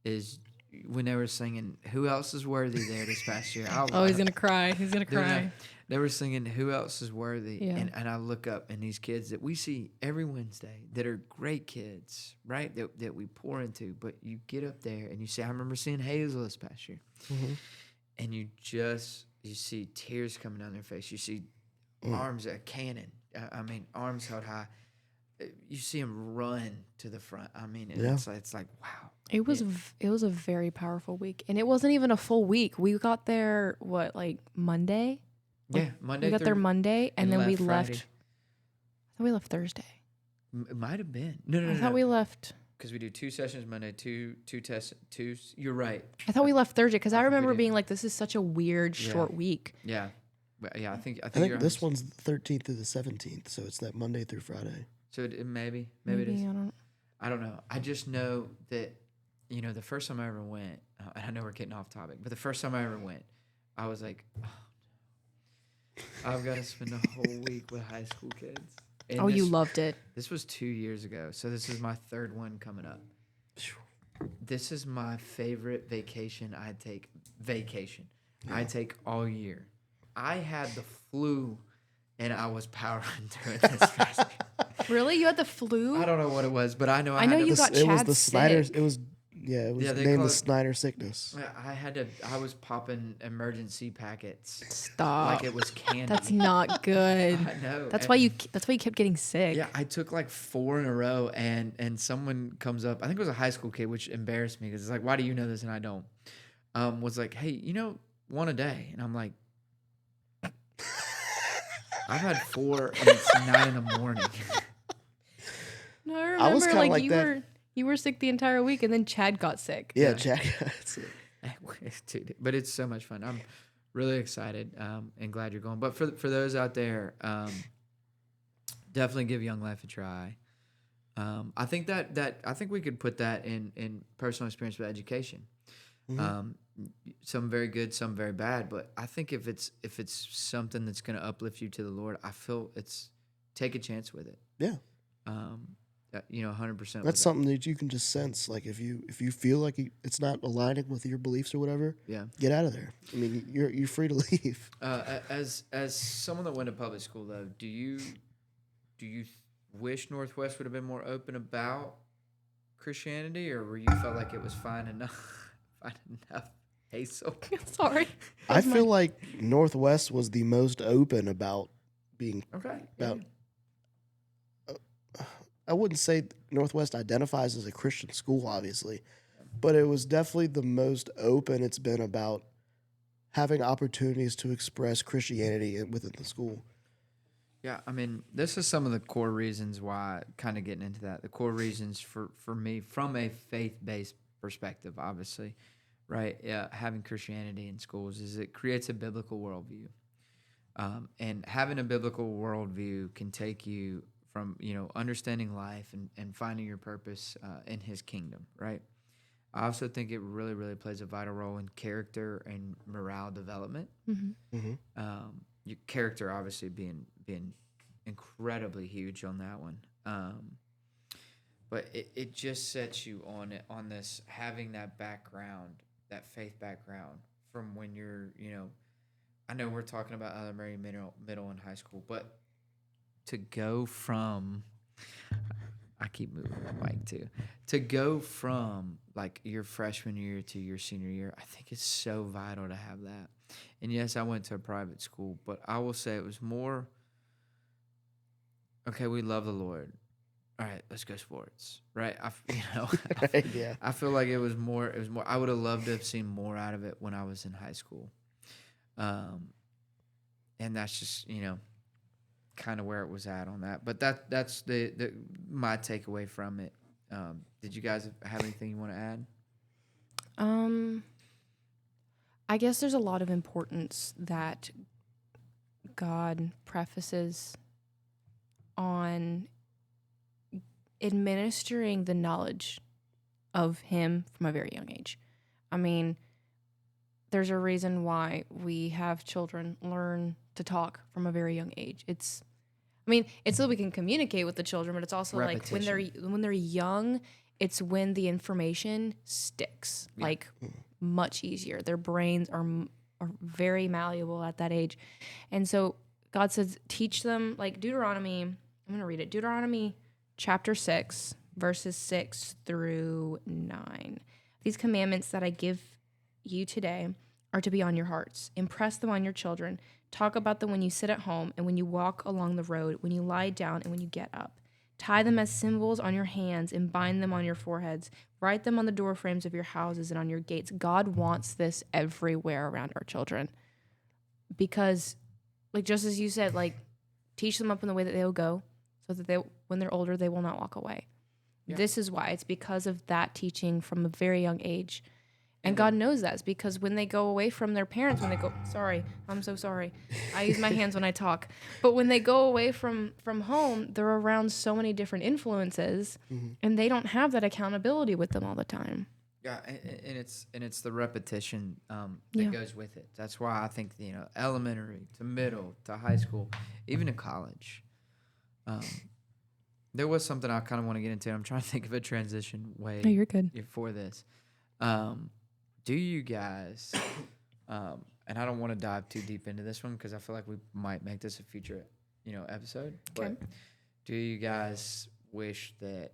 is when they were singing "Who Else Is Worthy" there this past year. Oh, he's gonna cry. He's gonna cry. They were singing "Who Else Is Worthy," Yeah. and I look up and these kids that we see every Wednesday that are great kids, right? That we pour into, but you get up there and you say, I remember seeing Hazel this past year, and you see tears coming down their face. You see arms a cannon. I mean, arms held high. You see them run to the front. I mean, it's like wow. It was a very powerful week, and it wasn't even a full week. We got there Monday. Yeah, Monday. We got there Monday, and then we left. Friday. I thought we left Thursday. It might have been. No. I thought we left. Because we do 2 sessions Monday, two tests, two. You're right. I thought we left Thursday because I we remember did. being like, "This is such a weird short week." Yeah, I think I think you're this one's the 13th through the 17th, so it's that Monday through Friday. So maybe it is. I don't know. I just know that the first time I ever went, and I know we're getting off topic, but the first time I ever went, I was like, oh, no. I've got to spend a whole week with high school kids. And you loved it. This was 2 years ago, so this is my third one coming up. This is my favorite vacation I take. I take all year. I had the flu, and I was powering through it this past year. Really, you had the flu? I don't know what it was, but I know you got It was Chad the Snyder. sick. It was they named call the it- Snyder sickness. I was popping emergency packets Stop. like it was candy. That's not good. I know. That's and- why you kept getting sick. Yeah, I took like 4 in a row, and someone comes up. I think it was a high school kid, which embarrassed me because it's like, why do you know this and I don't? Was like, hey, one a day, and I'm like, I've had 4, and it's 9 in the morning. No, I I was remember kinda like that. you were sick the entire week, and then Chad got sick. Yeah, Jack. Dude, but it's so much fun. I'm really excited and glad you're going. But for those out there Definitely give Young Life a try. I think I think we could put that in personal experience with education. Um, some very good, some very bad. But I think if it's something that's going to uplift you to the Lord, I feel it's take a chance with it. Yeah. 100%. That's something that you can just sense. Like if you feel like it's not aligning with your beliefs or whatever, Yeah. get out of there. I mean, you're free to leave. As someone that went to public school though, do you wish Northwest would have been more open about Christianity, or were you felt like it was fine enough? Fine enough, Hazel. Sorry. I feel like Northwest was the most open about being Okay. about. I wouldn't say Northwest identifies as a Christian school, obviously, but it was definitely the most open it's been about having opportunities to express Christianity within the school. Yeah, I mean, this is some of the core reasons why, kind of getting into that, the core reasons for me from a faith-based perspective, obviously, right? Yeah, having Christianity in schools is it creates a biblical worldview. And having a biblical worldview can take you from, understanding life and finding your purpose in his kingdom, right? I also think it really, really plays a vital role in character and morale development. Your character obviously being incredibly huge on that one. But it just sets you on this having that background, that faith background from when you're, I know we're talking about elementary, middle and high school, but to go from I keep moving the mic too. To go from like your freshman year to your senior year, I think it's so vital to have that. And yes, I went to a private school, but I will say it was more, okay, we love the Lord. All right, let's go sports. Right? Yeah. I feel like it was more, I would have loved to have seen more out of it when I was in high school. And that's just, kind of where it was at on that. But that's the my takeaway from it. Did you guys have anything you want to add? I guess there's a lot of importance that God prefaces on administering the knowledge of him from a very young age. I mean, there's a reason why we have children learn to talk from a very young age. It's so we can communicate with the children, but it's also Repetition. like when they're young, it's when the information sticks like much easier. Their brains are very malleable at that age, and so God says, teach them like Deuteronomy. I'm going to read it. Deuteronomy chapter 6, verses 6 through 9. These commandments that I give you today are to be on your hearts. Impress them on your children. Talk about them when you sit at home and when you walk along the road, when you lie down and when you get up. Tie them as symbols on your hands and bind them on your foreheads. Write them on the door frames of your houses and on your gates. God wants this everywhere around our children. Because, like just as you said, like teach them up in the way that they will go so that when they're older, they will not walk away. Yeah. This is why. It's because of that teaching from a very young age. And God knows that. It's because when they go away from their parents, sorry, I'm so sorry. I use my hands when I talk. But when they go away from home, they're around so many different influences, and they don't have that accountability with them all the time. Yeah, and it's the repetition that goes with it. That's why I think elementary to middle to high school, even to college. There was something I kind of want to get into. I'm trying to think of a transition way. No, you're good. For this. Do you guys, and I don't want to dive too deep into this one because I feel like we might make this a future, episode. Okay. But do you guys wish that,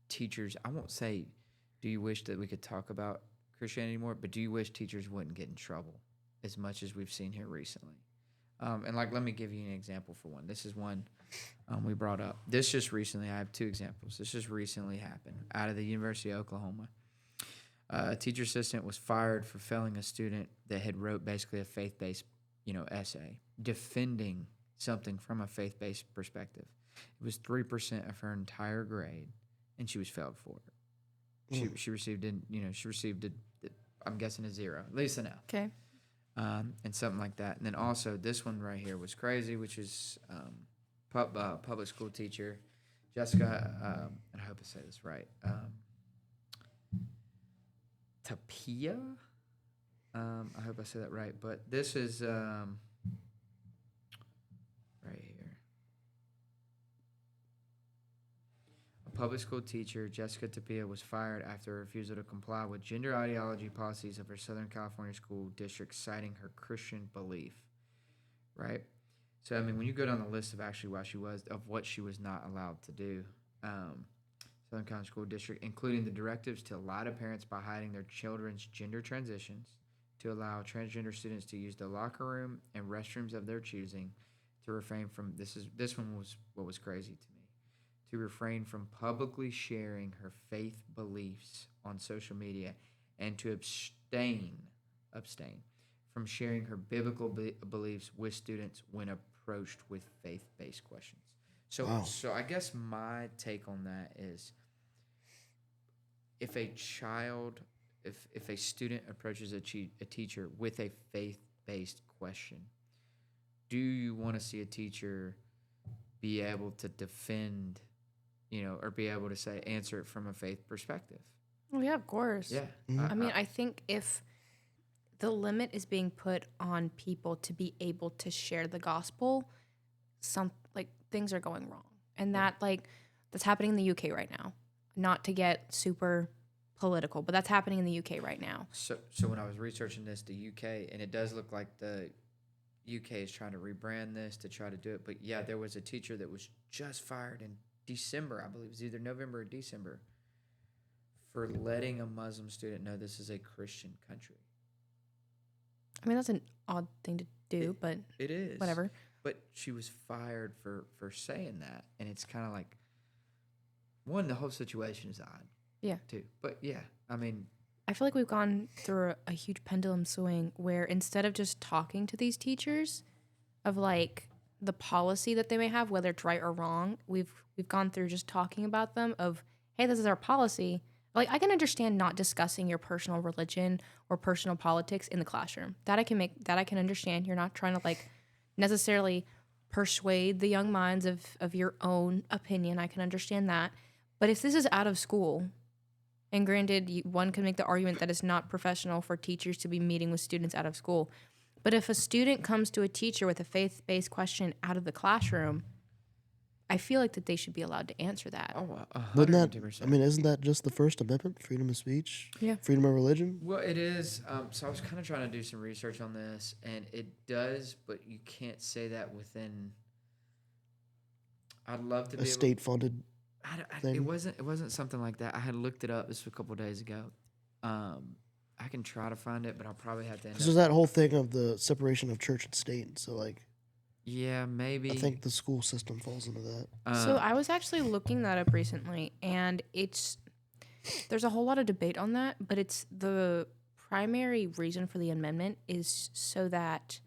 teachers, I won't say, do you wish that we could talk about Christianity more, but do you wish teachers wouldn't get in trouble as much as we've seen here recently? And let me give you an example for one. This is one we brought up. This just recently, I have two examples. This just recently happened out of the University of Oklahoma. A teacher assistant was fired for failing a student that had wrote basically a faith-based, essay defending something from a faith-based perspective. It was 3% of her entire grade, and she was failed for it. She received I'm guessing a 0, at least an F. Okay. and something like that. And then also this one right here was crazy, which is public school teacher Jessica, and I hope I say this right, Tapia. I hope I say that right, but this is right here. A public school teacher, Jessica Tapia, was fired after a refusal to comply with gender ideology policies of her Southern California school district, citing her Christian belief. Right. So I mean, when you go down the list of actually what she was not allowed to do, Southern California School District, including the directives to lie to parents by hiding their children's gender transitions, to allow transgender students to use the locker room and restrooms of their choosing, to refrain from this one was what was crazy to me, to refrain from publicly sharing her faith beliefs on social media, and to abstain from sharing her biblical beliefs with students when approached with faith-based questions. So, Wow. so I guess my take on that is, if a student approaches a teacher with a faith-based question, do you want to see a teacher be able to defend, or be able to answer it from a faith perspective? Well, yeah, of course. Yeah. I mean, I think if the limit is being put on people to be able to share the gospel, things are going wrong. And that's happening in the UK right now. Not to get super political, but that's happening in the UK right now. So when I was researching this, the UK, and it does look like the UK is trying to rebrand this to try to do it. But yeah, there was a teacher that was just fired in December, I believe it was either November or December, for letting a Muslim student know this is a Christian country. I mean, that's an odd thing to do, but it is. Whatever. But she was fired for saying that, and it's kind of like, one, the whole situation is odd. Yeah. Too. But yeah, I mean, I feel like we've gone through a huge pendulum swing where instead of just talking to these teachers of the policy that they may have, whether it's right or wrong, we've gone through just talking about them of, hey, this is our policy. I can understand not discussing your personal religion or personal politics in the classroom. That I can understand. You're not trying to necessarily persuade the young minds of your own opinion. I can understand that. But if this is out of school, and granted, one can make the argument that it's not professional for teachers to be meeting with students out of school. But if a student comes to a teacher with a faith-based question out of the classroom, I feel like that they should be allowed to answer that. oh, Wouldn't that? 110%. I mean, isn't that just the First Amendment, freedom of speech, Yeah. freedom of religion? Well, it is. So I was kind of trying to do some research on this, and it does, but you can't say that within. I'd love to be A state-funded. it wasn't something like that. I had looked it up. This was a couple of days ago. I can try to find it, but I'll probably have to end Because there's that whole thing of the separation of church and state. So, yeah, maybe. I think the school system falls into that. So I was actually looking that up recently, and there's a whole lot of debate on that, but it's the primary reason for the amendment is so that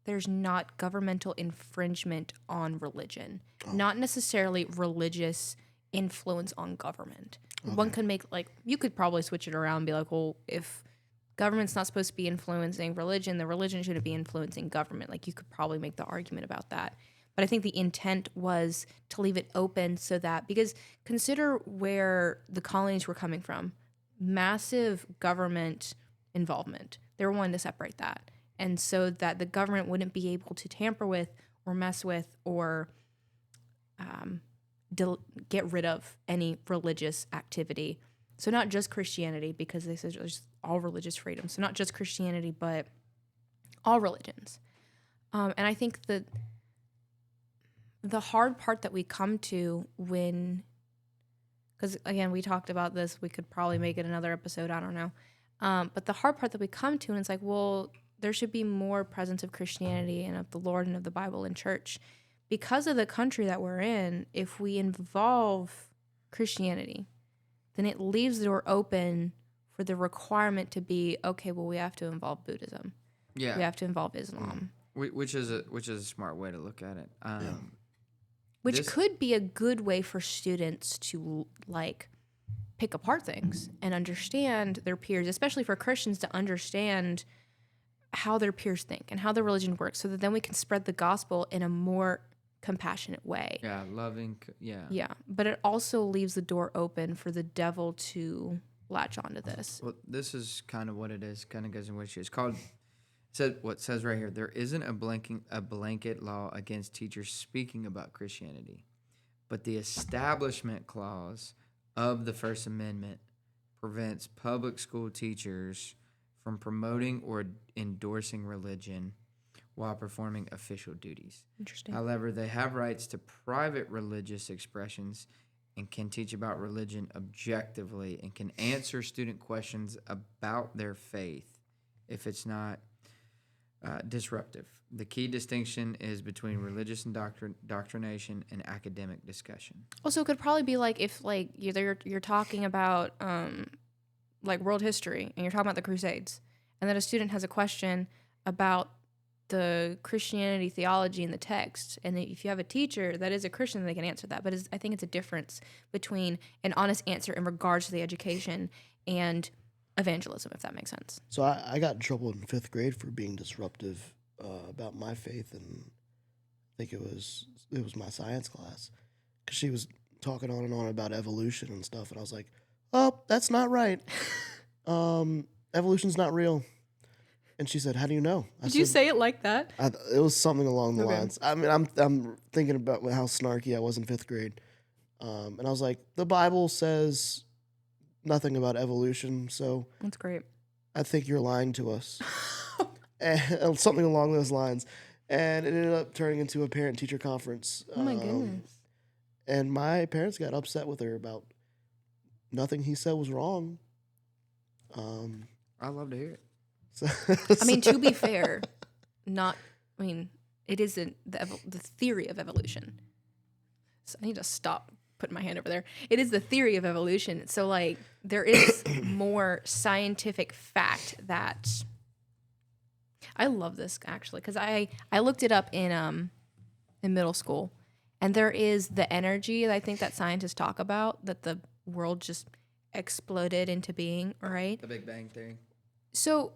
there's not governmental infringement on religion, not necessarily religious influence on government. One could make you could probably switch it around and be like, well, if government's not supposed to be influencing religion, the religion shouldn't be influencing government. You could probably make the argument about that. But I think the intent was to leave it open so that, because consider where the colonies were coming from. Massive government involvement. They were wanting to separate that. And so that the government wouldn't be able to tamper with or mess with or get rid of any religious activity. So not just Christianity, because they said there's all religious freedom. So not just Christianity, but all religions. And I think that the hard part that we come to because again, we talked about this, we could probably make it another episode, I don't know. But the hard part that we come to, and it's well, there should be more presence of Christianity and of the Lord and of the Bible in church. Because of the country that we're in, if we involve Christianity, then it leaves the door open for the requirement to be, okay, well, we have to involve Buddhism. Yeah. We have to involve Islam. Which is a smart way to look at it. Which could be a good way for students to pick apart things and understand their peers, especially for Christians to understand how their peers think and how their religion works, so that then we can spread the gospel in a more compassionate way. Yeah, loving. Yeah. Yeah, but it also leaves the door open for the devil to latch onto this. Well, this is kind of what it is. Kind of goes in what it's called. Said what says right here. There isn't a blanket law against teachers speaking about Christianity, but the Establishment Clause of the First Amendment prevents public school teachers from promoting or endorsing religion while performing official duties. Interesting. However, they have rights to private religious expressions and can teach about religion objectively and can answer student questions about their faith if it's not disruptive. The key distinction is between religious indoctrination and academic discussion. Also, it could probably be like if like you're talking about like world history and you're talking about the Crusades, and then a student has a question about the Christianity theology in the text, and if you have a teacher that is a Christian, they can answer that. But I think it's a difference between an honest answer in regards to the education and evangelism, if that makes sense. So I got in trouble in 5th grade for being disruptive about my faith, and I think it was my science class, because she was talking on and on about evolution and stuff, and I was like, "Oh, that's not right. Evolution's not real." And she said, "How do you know?" Did you say it like that? It was something along the Okay. lines. I mean, I'm thinking about how snarky I was in 5th grade, and I was like, "The Bible says nothing about evolution, so That's great. I think you're lying to us." And something along those lines. And it ended up turning into a parent-teacher conference. Oh my goodness. And my parents got upset with her about nothing he said was wrong. I love to hear it. So, I mean, to be fair, it isn't the theory of evolution. So I need to stop putting my hand over there. It is the theory of evolution. So, like, there is more scientific fact that... I love this, actually, because I looked it up in middle school, and there is the energy that I think that scientists talk about, that the world just exploded into being, right? The Big Bang Theory. So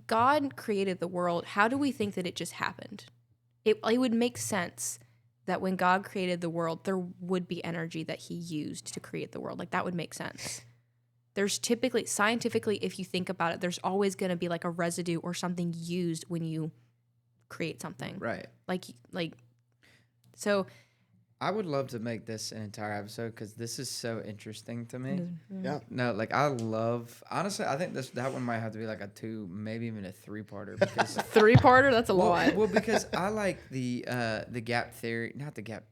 God created the world. How do we think that it just happened? It would make sense that when God created the world, there would be energy that he used to create the world. Like, that would make sense. There's typically, scientifically, if you think about it, there's always going to be like a residue or something used when you create something. Right. So I would love to make this an entire episode because this is so interesting to me. yeah. No, like honestly, I think that one might have to be like a 2, maybe even a 3-parter because 3-parter, that's a lot. well, because I like the gap theory, not the gap.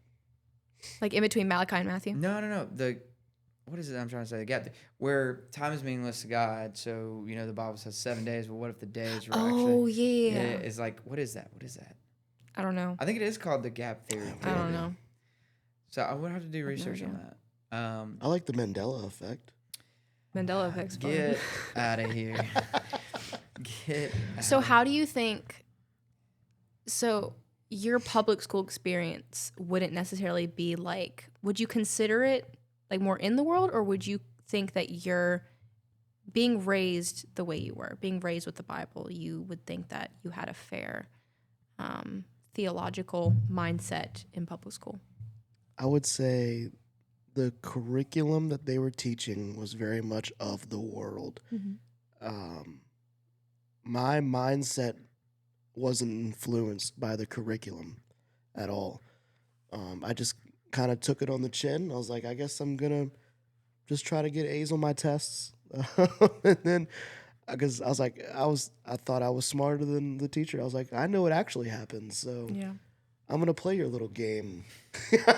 Like in between Malachi and Matthew. No. What is it I'm trying to say? The gap where time is meaningless to God. So, the Bible says 7 days. Well, what if the days were Oh, actually... yeah. It's like, what is that? What is that? I don't know. I think it is called the gap theory. I don't know. So I would have to do research on that. I like the Mandela effect. Mandela effect's fun. Get out of here. Get So how do you think... So your public school experience wouldn't necessarily be like... Would you consider it like more in the world, or would you think that you're being raised the way you were, being raised with the Bible, you would think that you had a fair theological mindset in public school? I would say the curriculum that they were teaching was very much of the world. Mm-hmm. My mindset wasn't influenced by the curriculum at all. I just kind of took it on the chin. I was like, I guess I'm going to just try to get A's on my tests. And then, because I was like, I thought I was smarter than the teacher. I was like, I know what actually happened. So Yeah. I'm going to play your little game.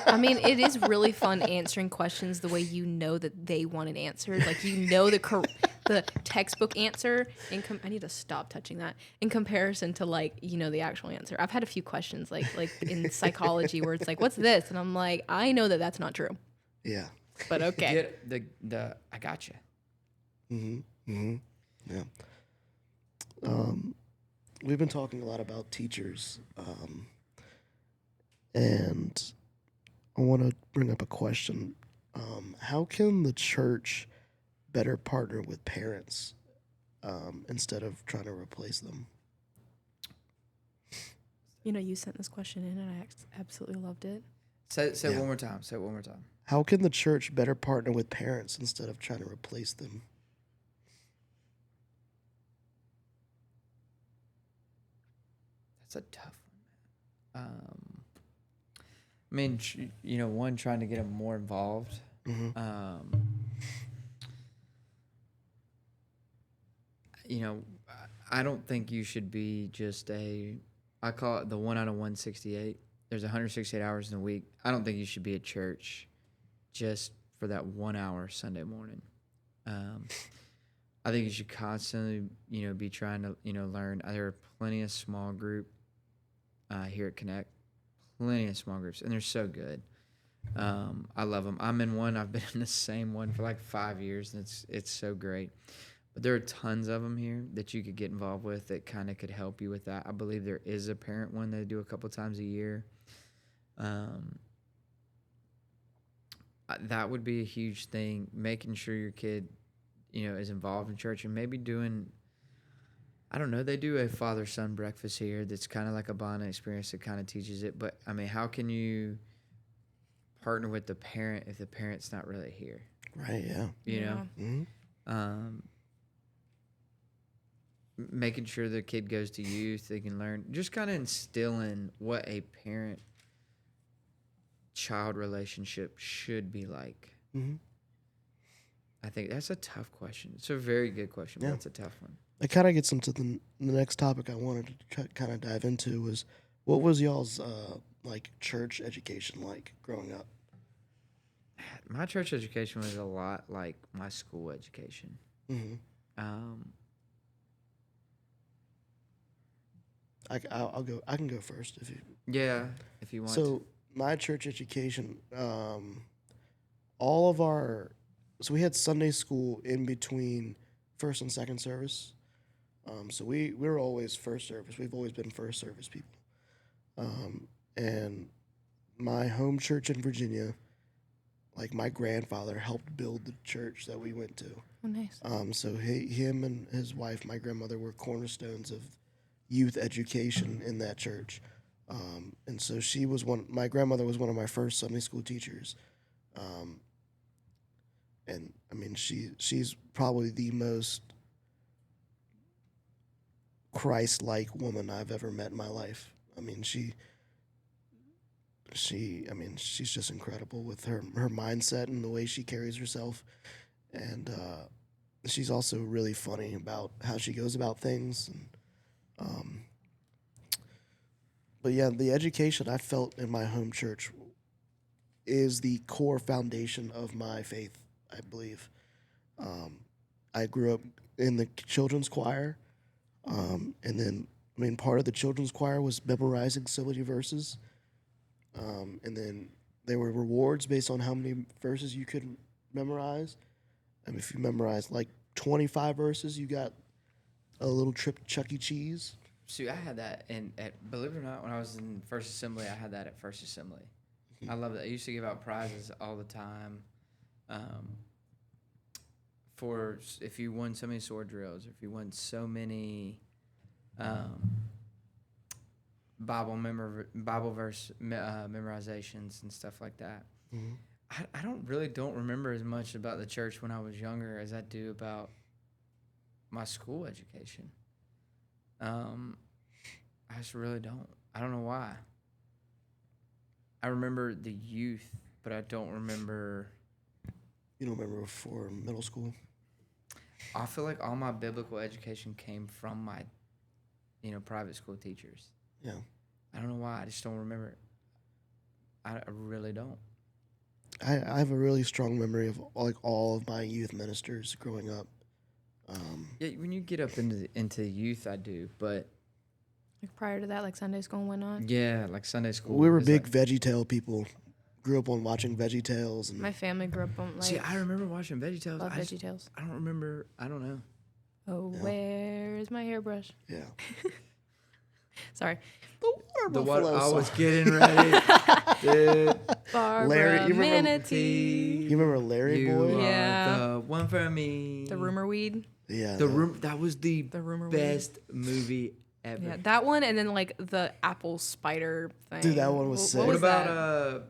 I mean, it is really fun answering questions the way you know that they want it answered. Like, the textbook answer. I need to stop touching that. In comparison to, like, the actual answer. I've had a few questions, like in psychology, where it's like, what's this? And I'm like, I know that that's not true. Yeah. But okay. Get I gotcha. Mm-hmm. Mm-hmm. Yeah. We've been talking a lot about teachers. And I want to bring up a question. How can the church better partner with parents instead of trying to replace them. You know, you sent this question in, and I absolutely loved it. Say it Yeah. one more time. Say it one more time. How can the church better partner with parents instead of trying to replace them? That's a tough one. I mean, one, trying to get them more involved. Mm-hmm. I don't think you should be just I call it the 1 out of 168. There's 168 hours in a week. I don't think you should be at church just for that 1 hour Sunday morning. I think you should constantly, be trying to, learn. There are plenty of small group here at Connect, plenty of small groups, and they're so good. I love them. I'm in one. I've been in the same one for like 5 years, and it's so great. But there are tons of them here that you could get involved with that kind of could help you with that. I believe there is a parent one they do a couple times a year. That would be a huge thing, making sure your kid, is involved in church, and maybe doing, I don't know, they do a father-son breakfast here that's kind of like a bonding experience that kind of teaches it. But, I mean, how can you partner with the parent if the parent's not really here? Right, yeah. You know? Mm-hmm. Making sure the kid goes to youth, they can learn, just kind of instilling what a parent-child relationship should be like. Mm-hmm. I think that's a tough question. It's a very good question, but Yeah. it's a tough one. It kind of gets into the next topic I wanted to kind of dive into was, what was y'all's church education like growing up? My church education was a lot like my school education. Mm-hmm. I'll go. I can go first if you. Yeah, if you want. So my church education, so we had Sunday school in between first and second service. So we were always first service. We've always been first service people. And my home church in Virginia, like my grandfather helped build the church that we went to. Oh, nice. So him and his wife, my grandmother, were cornerstones of youth education in that church. And so my grandmother was one of my first Sunday school teachers. And I mean, she's probably the most Christ-like woman I've ever met in my life. I mean, she's just incredible with her mindset and the way she carries herself. And she's also really funny about how she goes about things. And, but yeah, the education I felt in my home church is the core foundation of my faith, I believe. I grew up in the children's choir. And then, part of the children's choir was memorizing so many verses. And then there were rewards based on how many verses you could memorize. And if you memorized like 25 verses, you got a little trip to Chuck E. Cheese. See, I had that, and believe it or not, when I was in First Assembly, I had that at First Assembly. I love that. I used to give out prizes all the time. For if you won so many sword drills, or if you won so many Bible verse memorizations and stuff like that. Mm-hmm. I don't remember as much about the church when I was younger as I do about my school education. I just really don't. I don't know why. I remember the youth, but I don't remember. You don't remember before middle school? I feel like all my biblical education came from my, private school teachers. Yeah. I don't know why. I just don't remember it. I really don't. I have a really strong memory of all of my youth ministers growing up. Yeah, when you get up into youth, I do, but Like prior to that, like Sunday school and whatnot. yeah, like Sunday school. We were is big like, VeggieTale people. Grew up on watching VeggieTales. And My family grew up on like. see, I remember watching VeggieTales. Love VeggieTales. I don't remember. I don't know. Oh, Yeah. where's my hairbrush? yeah. Sorry. The what Buffalo I song. was getting ready, dude. Barbara Larry, you remember- Manatee. You remember Larry You Boy? are Yeah. the one one for me. The rumor weed. Yeah. That was the rumor best movie ever. Yeah, that one, and then like the apple spider thing. Dude, that one was sick. What was about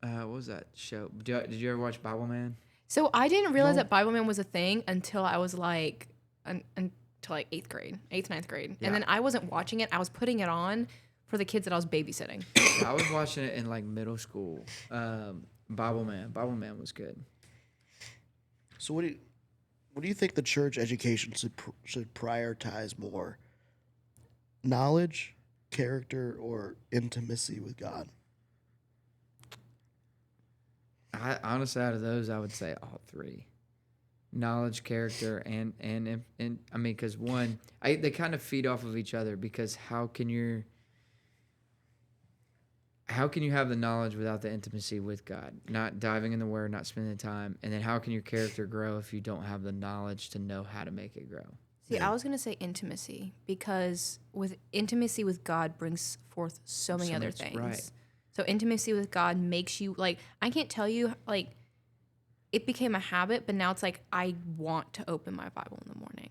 what was that show? Did you ever watch Bible Man? So I didn't realize that Bible Man was a thing until I was like until like 8th grade, 8th, 9th grade. Yeah. And then I wasn't watching it. I was putting it on for the kids that I was babysitting. I was watching it in like middle school. Bible Man was good. So what do you think the church education should prioritize more? Knowledge, character, or intimacy with God? I honestly, out of those, I would say all three: knowledge, character, and I mean, because they kind of feed off of each other. Because how can you have the knowledge without the intimacy with God? Not diving in the Word, not spending the time, and then how can your character grow if you don't have the knowledge to know how to make it grow? See, I was going to say intimacy because with intimacy with God brings forth so many other things. Right. So intimacy with God makes you like, I can't tell you, like, it became a habit, but now it's like I want to open my Bible in the morning.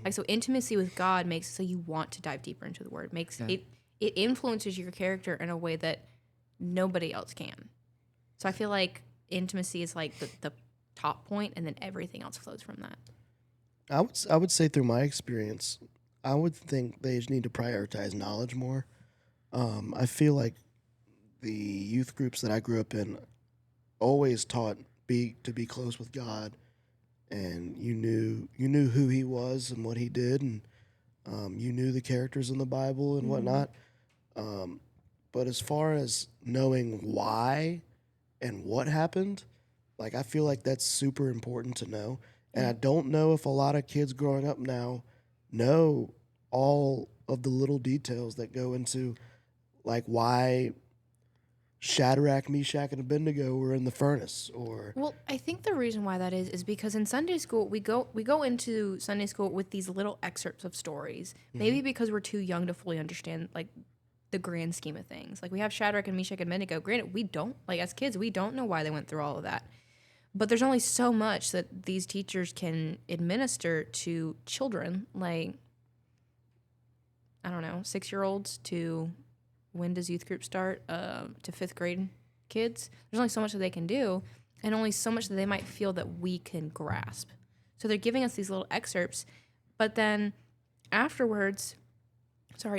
Like, so intimacy with God makes it so you want to dive deeper into the Word. It influences your character in a way that nobody else can. So I feel like intimacy is like the top point, and then everything else flows from that. I would say through my experience, I would think they just need to prioritize knowledge more. I feel like the youth groups that I grew up in always taught to be close with God, and you knew who He was and what He did, and you knew the characters in the Bible and whatnot. But as far as knowing why and what happened, like I feel like that's super important to know. And I don't know if a lot of kids growing up now know all of the little details that go into like why Shadrach, Meshach, and Abednego were in the furnace, or Well, I think the reason why that is because in Sunday school we go into Sunday school with these little excerpts of stories. Maybe because we're too young to fully understand like the grand scheme of things. Like we have Shadrach and Meshach and Abednego. Granted, we don't like as kids we don't know why they went through all of that. But there's only so much that these teachers can administer to children, like, I don't know, 6-year-olds to when does youth group start, to 5th grade kids. There's only so much that they can do, and only so much that they might feel that we can grasp. So they're giving us these little excerpts, but then afterwards,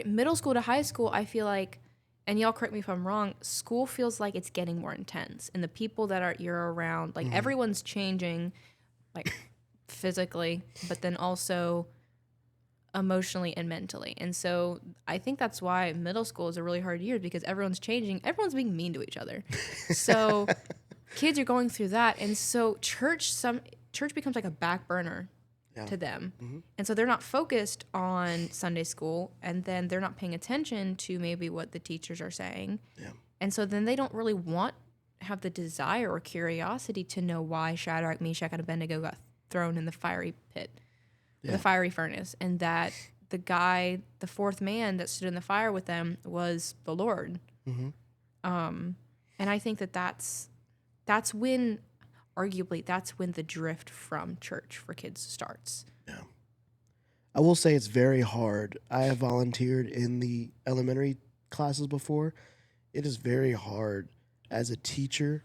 middle school to high school, I feel like, and y'all correct me if I'm wrong, school feels like it's getting more intense. And the people that you're around, like everyone's changing, like physically, but then also emotionally and mentally. And so I think that's why middle school is a really hard year because everyone's changing. Everyone's being mean to each other. So kids are going through that. And so church becomes like a back burner to them. And so they're not focused on Sunday school, and then they're not paying attention to maybe what the teachers are saying. And so then they don't really have the desire or curiosity to know why Shadrach, Meshach, and Abednego got thrown in the fiery pit, the fiery furnace, and that the fourth man that stood in the fire with them was the Lord. And I think that's when arguably that's when the drift from church for kids starts. Yeah. I will say it's very hard. I have volunteered in the elementary classes before. It is very hard as a teacher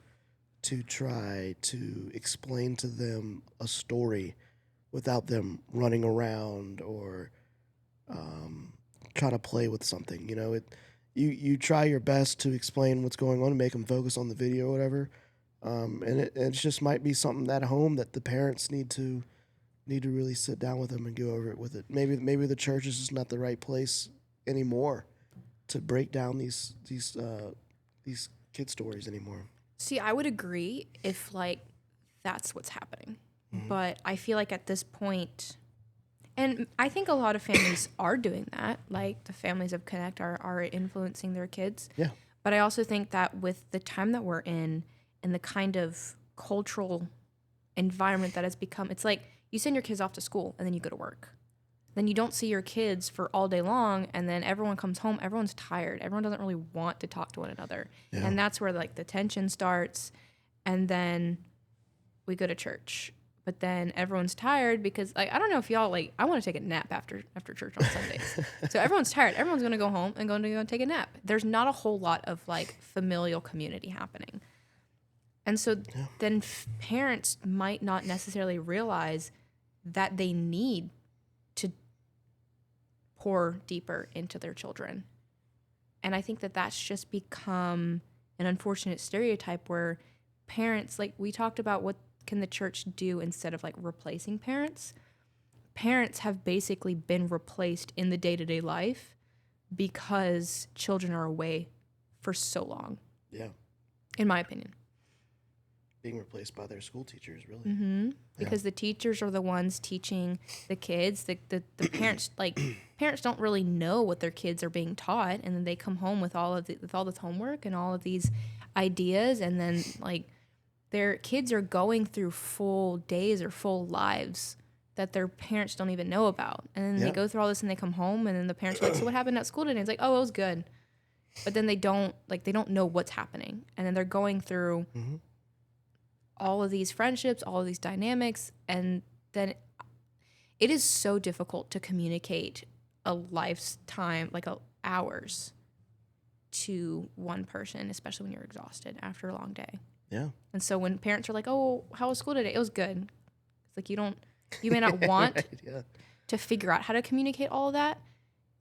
to try to explain to them a story without them running around or trying to play with something. You know, you try your best to explain what's going on and make them focus on the video or whatever. And it just might be something at home that the parents need to really sit down with them and go over it with it. Maybe the church is just not the right place anymore to break down these kid stories anymore. See, I would agree if like that's what's happening, but I feel like at this point, and I think a lot of families are doing that. Like the families of Connect are influencing their kids. Yeah. But I also think that with the time that we're in and the kind of cultural environment that has become, it's like you send your kids off to school and then you go to work. Then you don't see your kids for all day long, and then everyone comes home, everyone's tired. Everyone doesn't really want to talk to one another. Yeah. And that's where like the tension starts, and then we go to church. but then everyone's tired because like I don't know if y'all like I want to take a nap after church on Sundays. So everyone's tired. Everyone's going to go home and going to go take a nap. There's not a whole lot of like familial community happening. And so then parents might not necessarily realize that they need to pour deeper into their children. And I think that that's just become an unfortunate stereotype where parents, like we talked about what can the church do instead of like replacing parents. Parents have basically been replaced in the day-to-day life because children are away for so long. Yeah. In my opinion. Being replaced by their school teachers, really. Mm-hmm. Because the teachers are the ones teaching the kids. The parents, like parents don't really know what their kids are being taught, and then they come home with all this homework and all of these ideas, and then like their kids are going through full days or full lives that their parents don't even know about, and then they go through all this and they come home, and then the parents are like, "So what happened at school today?" And it's like, "Oh, it was good," but then they don't know what's happening, and then they're going through. Mm-hmm. All of these friendships, all of these dynamics, and then it is so difficult to communicate a lifetime, like hours to one person, especially when you're exhausted after a long day. Yeah. And so when parents are like, "Oh, how was school today?" It was good. It's like you may not want right, to figure out how to communicate all of that,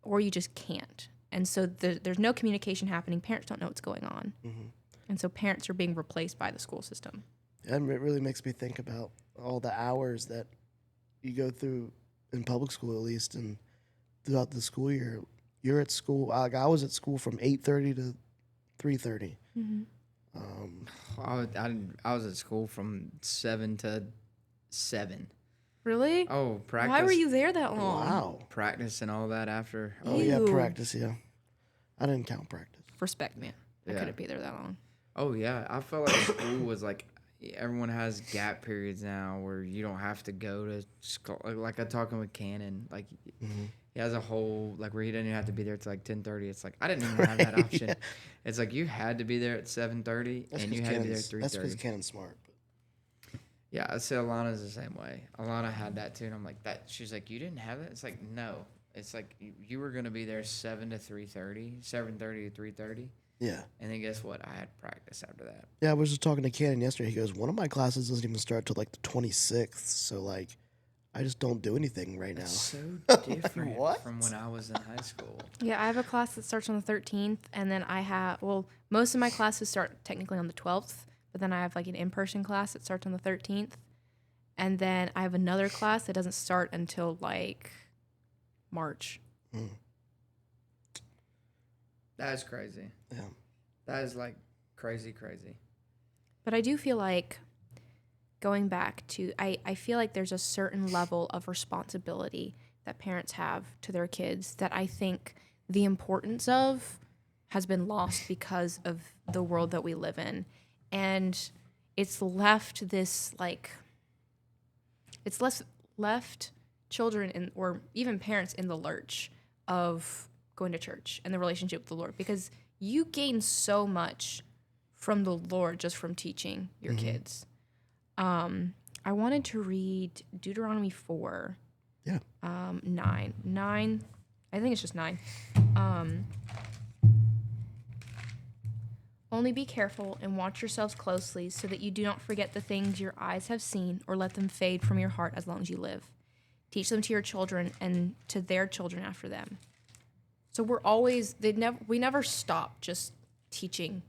or you just can't. And so there's no communication happening. Parents don't know what's going on. Mm-hmm. And so parents are being replaced by the school system. And it really makes me think about all the hours that you go through in public school, at least, and throughout the school year. You're at school. Like I was at school from 8:30 to 3:30. Mm-hmm. I was at school from 7 to 7. Really? Oh, practice. Why were you there that long? Wow. Practice and all that after. Oh, yeah, practice, yeah. I didn't count practice. Respect, man. I couldn't be there that long. Oh, yeah. I felt like school was like, everyone has gap periods now where you don't have to go to school. Like I'm talking with Cannon. Like, he has a whole, like, where he doesn't even have to be there till like 10:30. It's like, I didn't even have that option. It's like, you had to be there at 7:30, and you had to be there at 3:30. That's because Cannon's smart. But. Yeah, I'd say Alana's the same way. Alana had that too, and I'm like, that. She's like, you didn't have that? It's like, no. It's like, you were going to be there 7 to 3:30, 7:30 to 3:30. Yeah. And then guess what? I had practice after that. Yeah, I was just talking to Cannon yesterday. He goes, one of my classes doesn't even start till like the 26th. So, like, I just don't do anything right now. It's so different from when I was in high school. Yeah, I have a class that starts on the 13th, and then most of my classes start technically on the 12th, but then I have like an in-person class that starts on the 13th, and then I have another class that doesn't start until like March. Mm. That is crazy. Yeah. That is like crazy. But I do feel like going back to, I feel like there's a certain level of responsibility that parents have to their kids that I think the importance of has been lost because of the world that we live in. And it's left this like, it's left children or even parents in the lurch of going to church and the relationship with the Lord, because you gain so much from the Lord just from teaching your kids. I wanted to read Deuteronomy 4. Yeah. 9. I think it's just 9. Only be careful and watch yourselves closely so that you do not forget the things your eyes have seen or let them fade from your heart as long as you live. Teach them to your children and to their children after them. So we never stop just teaching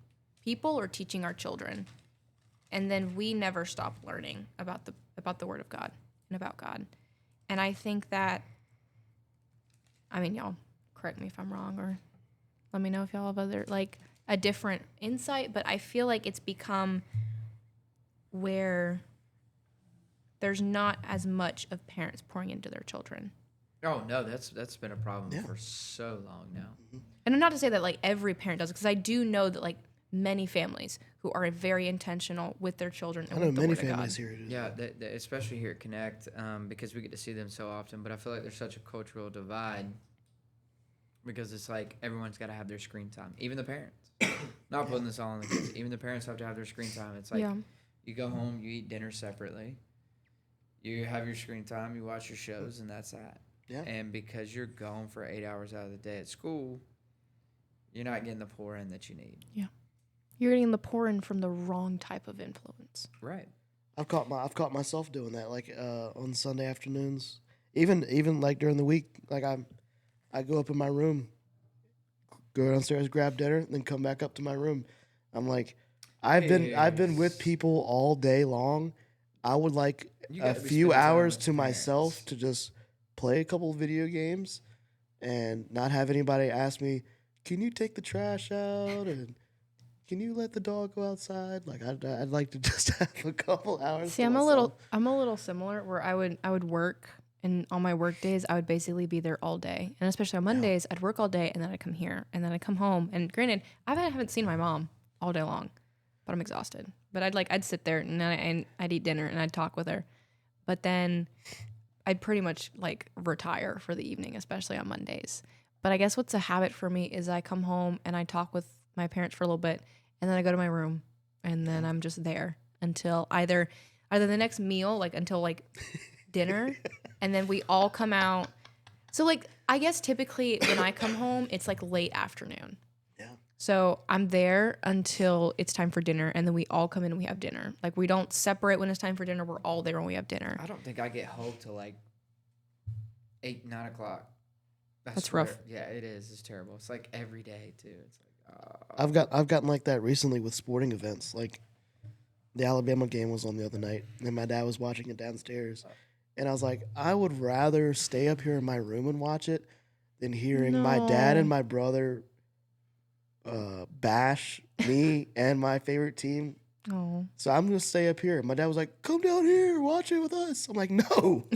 people or teaching our children. And then we never stop learning about the Word of God and about God. And I think that, I mean, y'all correct me if I'm wrong or let me know if y'all have a different insight, but I feel like it's become where there's not as much of parents pouring into their children. Oh no, that's been a problem for so long now. Mm-hmm. And not to say that like every parent does, because I do know that like many families who are very intentional with their children and with the Word of God. I know many families here do. Yeah, especially here at Connect, because we get to see them so often. But I feel like there's such a cultural divide because it's like everyone's got to have their screen time, even the parents. Not putting this all on the kids. Even the parents have to have their screen time. It's like you go home, you eat dinner separately. You have your screen time, you watch your shows, and that's that. Yeah. And because you're gone for 8 hours out of the day at school, you're not getting the pour in that you need. You're getting the pour in from the wrong type of influence. Right. I've caught myself doing that, like on Sunday afternoons, even like during the week. Like I go up in my room, go downstairs, grab dinner, then come back up to my room. I'm like, I've been with people all day long. I would like You a gotta be few spending time hours with to your myself parents. to just play a couple of video games and not have anybody ask me, "Can you take the trash out?" and "Can you let the dog go outside?" Like I'd like to just have a couple hours. See, to I'm myself. a little similar where I would work, and on my work days I would basically be there all day. And especially on Mondays, I'd work all day and then I'd come here and then I'd come home. And granted, I haven't seen my mom all day long, but I'm exhausted. But I'd sit there and I'd eat dinner and I'd talk with her. But then I'd pretty much like retire for the evening, especially on Mondays. But I guess what's a habit for me is I come home and I talk with my parents for a little bit, and then I go to my room, and then I'm just there until either the next meal, like until like dinner, and then we all come out. So like I guess typically when I come home, it's like late afternoon. Yeah. So I'm there until it's time for dinner, and then we all come in and we have dinner. Like we don't separate when it's time for dinner. We're all there when we have dinner. I don't think I get home till like 8, 9 o'clock. That's rough. Yeah, it is. It's terrible. It's like every day too. It's like I've gotten like that recently with sporting events. Like the Alabama game was on the other night, and my dad was watching it downstairs, and I was like, I would rather stay up here in my room and watch it than hearing my dad No. and my brother bash me and my favorite team. Oh, So I'm gonna stay up here. My dad was like, "Come down here, watch it with us." I'm like, "No,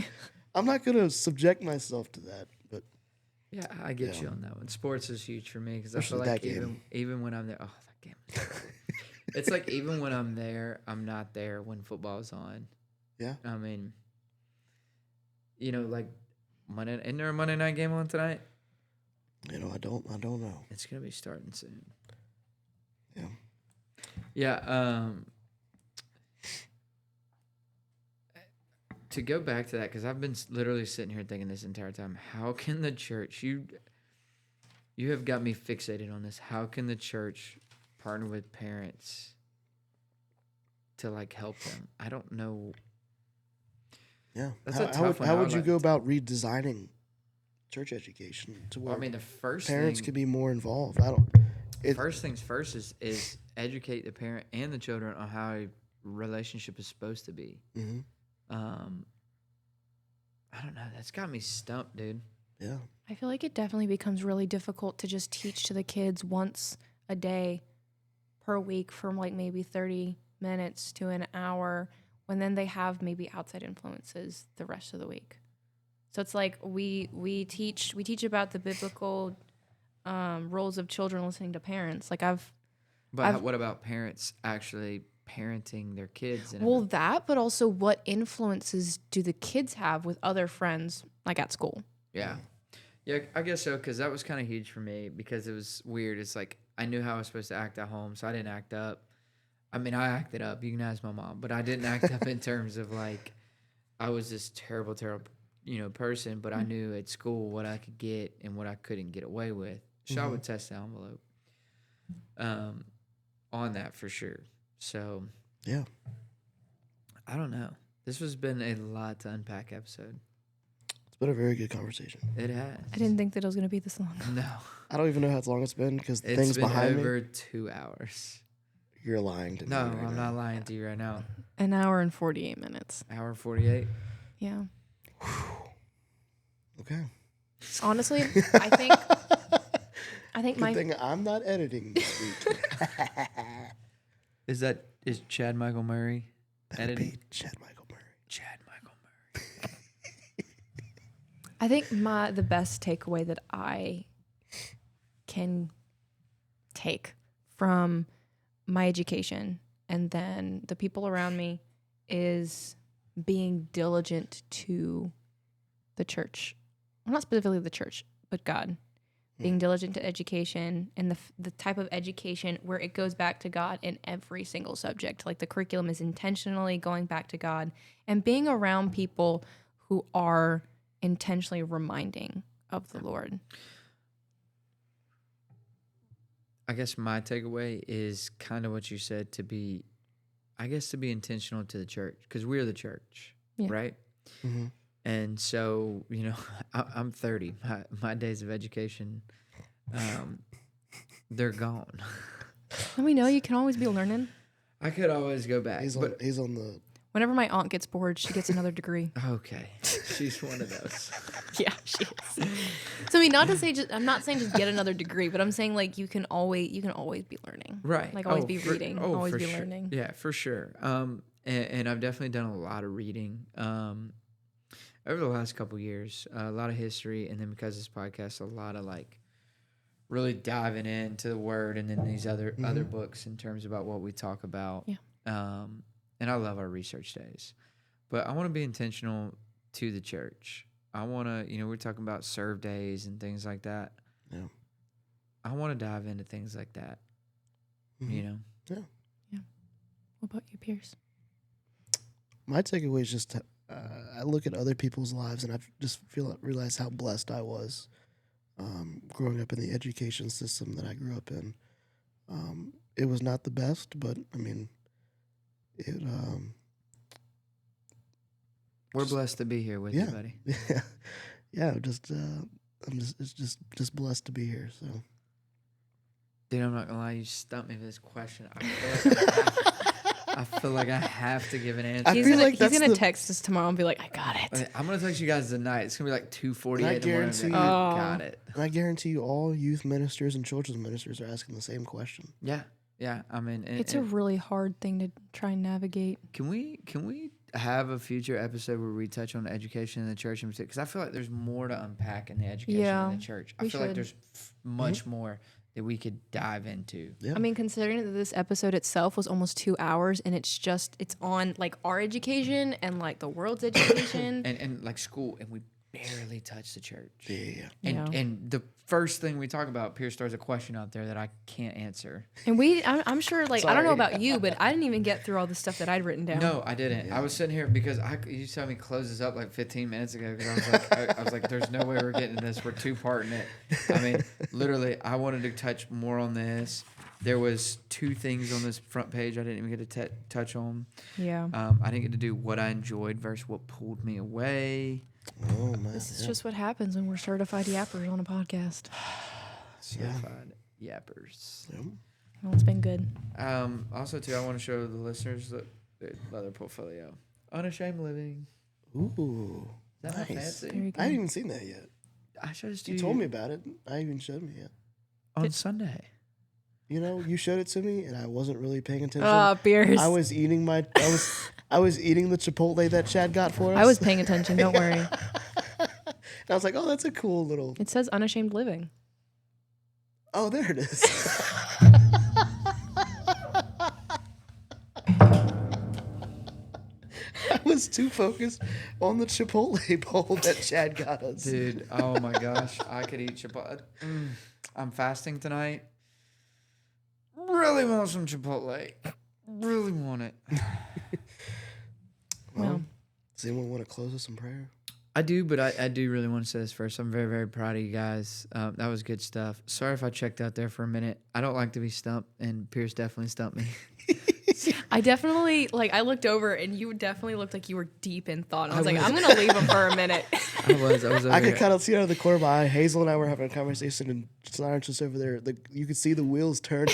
I'm not gonna subject myself to that." But yeah, I get Yeah. you on that one. Sports is huge for me because I feel Especially like that game. even when I'm there, oh, that game. Was terrible. It's like even when I'm there, I'm not there when football's on. yeah, I mean, like isn't there a Monday night game on tonight? I don't know. It's gonna be starting soon. Yeah. Yeah. To go back to that, because I've been literally sitting here thinking this entire time, how can the church, you have got me fixated on this. How can the church partner with parents to like help them? I don't know. Yeah. That's how, a tough how would, one. how I would would you like go about redesigning church education to where I mean, the first parents thing, could be more involved? I don't. first things first is educate the parent and the children on how a relationship is supposed to be. Mm-hmm. I don't know. That's got me stumped, dude. Yeah. I feel like it definitely becomes really difficult to just teach to the kids once a day per week from like maybe 30 minutes to an hour when then they have maybe outside influences the rest of the week. So it's like we teach about the biblical roles of children listening to parents. Like But what about parents actually parenting their kids? well that, but also what influences do the kids have with other friends like at school? Yeah. Yeah, I guess so, because that was kind of huge for me because it was weird. It's like I knew how I was supposed to act at home, so I didn't act up. I mean, I acted up. You can ask my mom, but I didn't act up in terms of like I was this terrible, terrible, person. But I knew at school what I could get and what I couldn't get away with. So I would test the envelope on that for sure. So Yeah. I don't know. This has been a lot to unpack episode. It's been a very good conversation. It has. I didn't think that it was going to be this long. No. I don't even know how long it's been because the It's things been behind over me. 2 hours. You're lying to me. No, right I'm now. not lying to you right now. An hour and 48 minutes. Hour 48. Yeah. Okay. Honestly, I think Good my thing I'm not editing this week. Is Chad Michael Murray That would be editing? Chad Michael Murray. Chad Michael Murray. I think the best takeaway that I can take from my education and then the people around me is being diligent to the church. Well, not specifically the church, but God. being diligent to education, and the type of education where it goes back to God in every single subject. Like the curriculum is intentionally going back to God, and being around people who are intentionally reminding of the Lord. I guess my takeaway is kind of what you said, to be intentional to the church, because we're the church, Yeah. right? Mhm. And so, I'm 30. My days of education, they're gone. And we know you can always be learning. I could always go back. He's but on the. Whenever my aunt gets bored, she gets another degree. okay, she's one of those. Yeah, she is. So I mean, not to say I'm not saying just get another degree, but I'm saying like you can always be learning. Right. Like always be reading, always for be sure. learning. Yeah, for sure. And I've definitely done a lot of reading over the last couple years, a lot of history, and then because of this podcast, a lot of like really diving into the Word, and then these other books in terms about what we talk about. Yeah. And I love our research days, but I want to be intentional to the church. I want to, we're talking about serve days and things like that. Yeah. I want to dive into things like that. Mhm. Yeah. What about you, Pierce? My takeaway is just I look at other people's lives and I just realize how blessed I was growing up in the education system that I grew up in. It was not the best, but I mean, it. We're blessed to be here with you, buddy. Yeah. Just I'm just blessed to be here. So. Dude, I'm not gonna lie, you stumped me with this question. I feel like I have to give an answer. I feel like he's that's gonna text us tomorrow and be like, I got it. I'm gonna text you guys tonight. It's gonna be like 2:48 in the morning. guarantee Like, you- got it. And I guarantee you, all youth ministers and children's ministers are asking the same question. Yeah. I mean, It's a really hard thing to try and navigate. Can we have a future episode where we touch on education in the church in particular? Because I feel like there's more to unpack in the education in the church. I we feel like should. there's much more that we could dive into. Yeah. I mean, considering that this episode itself was almost 2 hours, and it's on like our education and like the world's education. and like school, and we barely touch the church. Yeah. And the first thing we talk about, Pierce throws a question out there that I can't answer. And I'm sure, like, I don't know Sorry. about you, but I didn't even get through all the stuff that I'd written down. No, I didn't. I was sitting here because you told me close this up like 15 minutes ago, because I was like, there's no way we're getting this. We're two-parting it. I mean, literally, I wanted to touch more on this. There was 2 things on this front page I didn't even get to touch on. Yeah. I didn't get to do what I enjoyed versus what pulled me away. Oh man. This is just what happens when we're certified yappers on a podcast. Certified yappers. Yeah. Well, it's been good. Also, too, I want to show the listeners the other portfolio. Unashamed Living. Ooh. Is that not Nice. fancy? Very good. I haven't even seen that yet. I showed it to You told me about it. I even showed me it. on Sunday. You know, you showed it to me, and I wasn't really paying attention. Oh, Pierce. I was eating I was eating the Chipotle that Chad got for us. I was paying attention. Don't worry. And I was like, oh, that's a cool little. It says unashamed living. Oh, there it is. I was too focused on the Chipotle bowl that Chad got us. Dude, oh my gosh. I could eat Chipotle. I'm fasting tonight. Really want some Chipotle. Really want it. Well, Does anyone want to close us in prayer? I do, but I do really want to say this first. I'm very, very proud of you guys. That was good stuff. Sorry if I checked out there for a minute. I don't like to be stumped, and Pierce definitely stumped me. I definitely, I looked over and you definitely looked like you were deep in thought. And I was like, I'm going to leave him for a minute. I was over I could here. kind of see out of the corner of my eye. Hazel and I were having a conversation, and Snyder's just over there. You could see the wheels turn.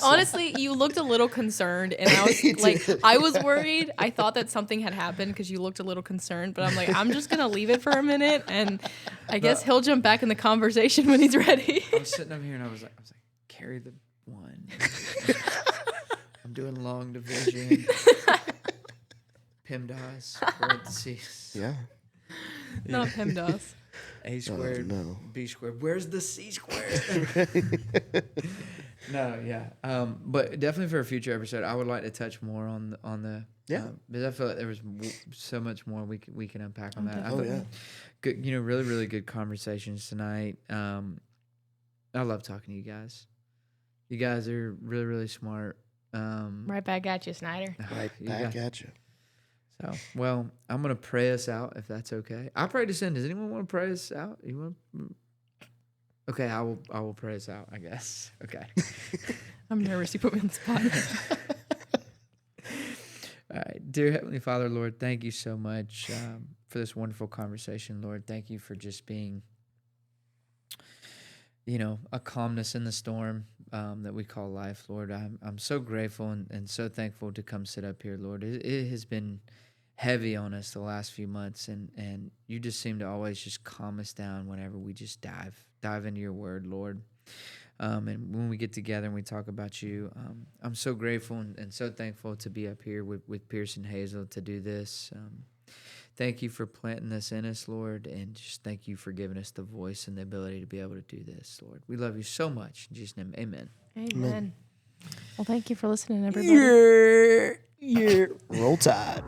Honestly, you looked a little concerned, and I was I was worried. I thought that something had happened because you looked a little concerned, but I'm like, I'm just going to leave it for a minute, and I guess he'll jump back in the conversation when he's ready. I was sitting up here, and I was like, carry the one. I'm doing long division. PEMDAS, parentheses. Yeah. Not PEMDAS. A squared, no. B squared. Where's the C squared? No, yeah. But definitely for a future episode, I would like to touch more on the Yeah. because I feel like there was so much more we can unpack on that. I Oh feel- yeah. Good, really really good conversations tonight. I love talking to you guys. You guys are really really smart. Right back at you, Snyder. Right you back guys- at you. So, well, I'm gonna pray us out if that's okay. I'll pray us in. Does anyone want to pray us out? You want? Okay, I will pray us out. I guess. Okay. I'm nervous. You put me on the spot. All right, dear Heavenly Father, Lord, thank you so much for this wonderful conversation, Lord. Thank you for just being, a calmness in the storm that we call life, Lord. I'm so grateful and so thankful to come sit up here, Lord. It has been heavy on us the last few months, and you just seem to always just calm us down whenever we just dive into your word, Lord. And when we get together and we talk about you, I'm so grateful and so thankful to be up here with Pierce and Hazel to do this. Thank you for planting this in us, Lord, and just thank you for giving us the voice and the ability to be able to do this, Lord. We love you so much. In Jesus' name, amen. Amen. Well, thank you for listening, everybody. Roll Tide.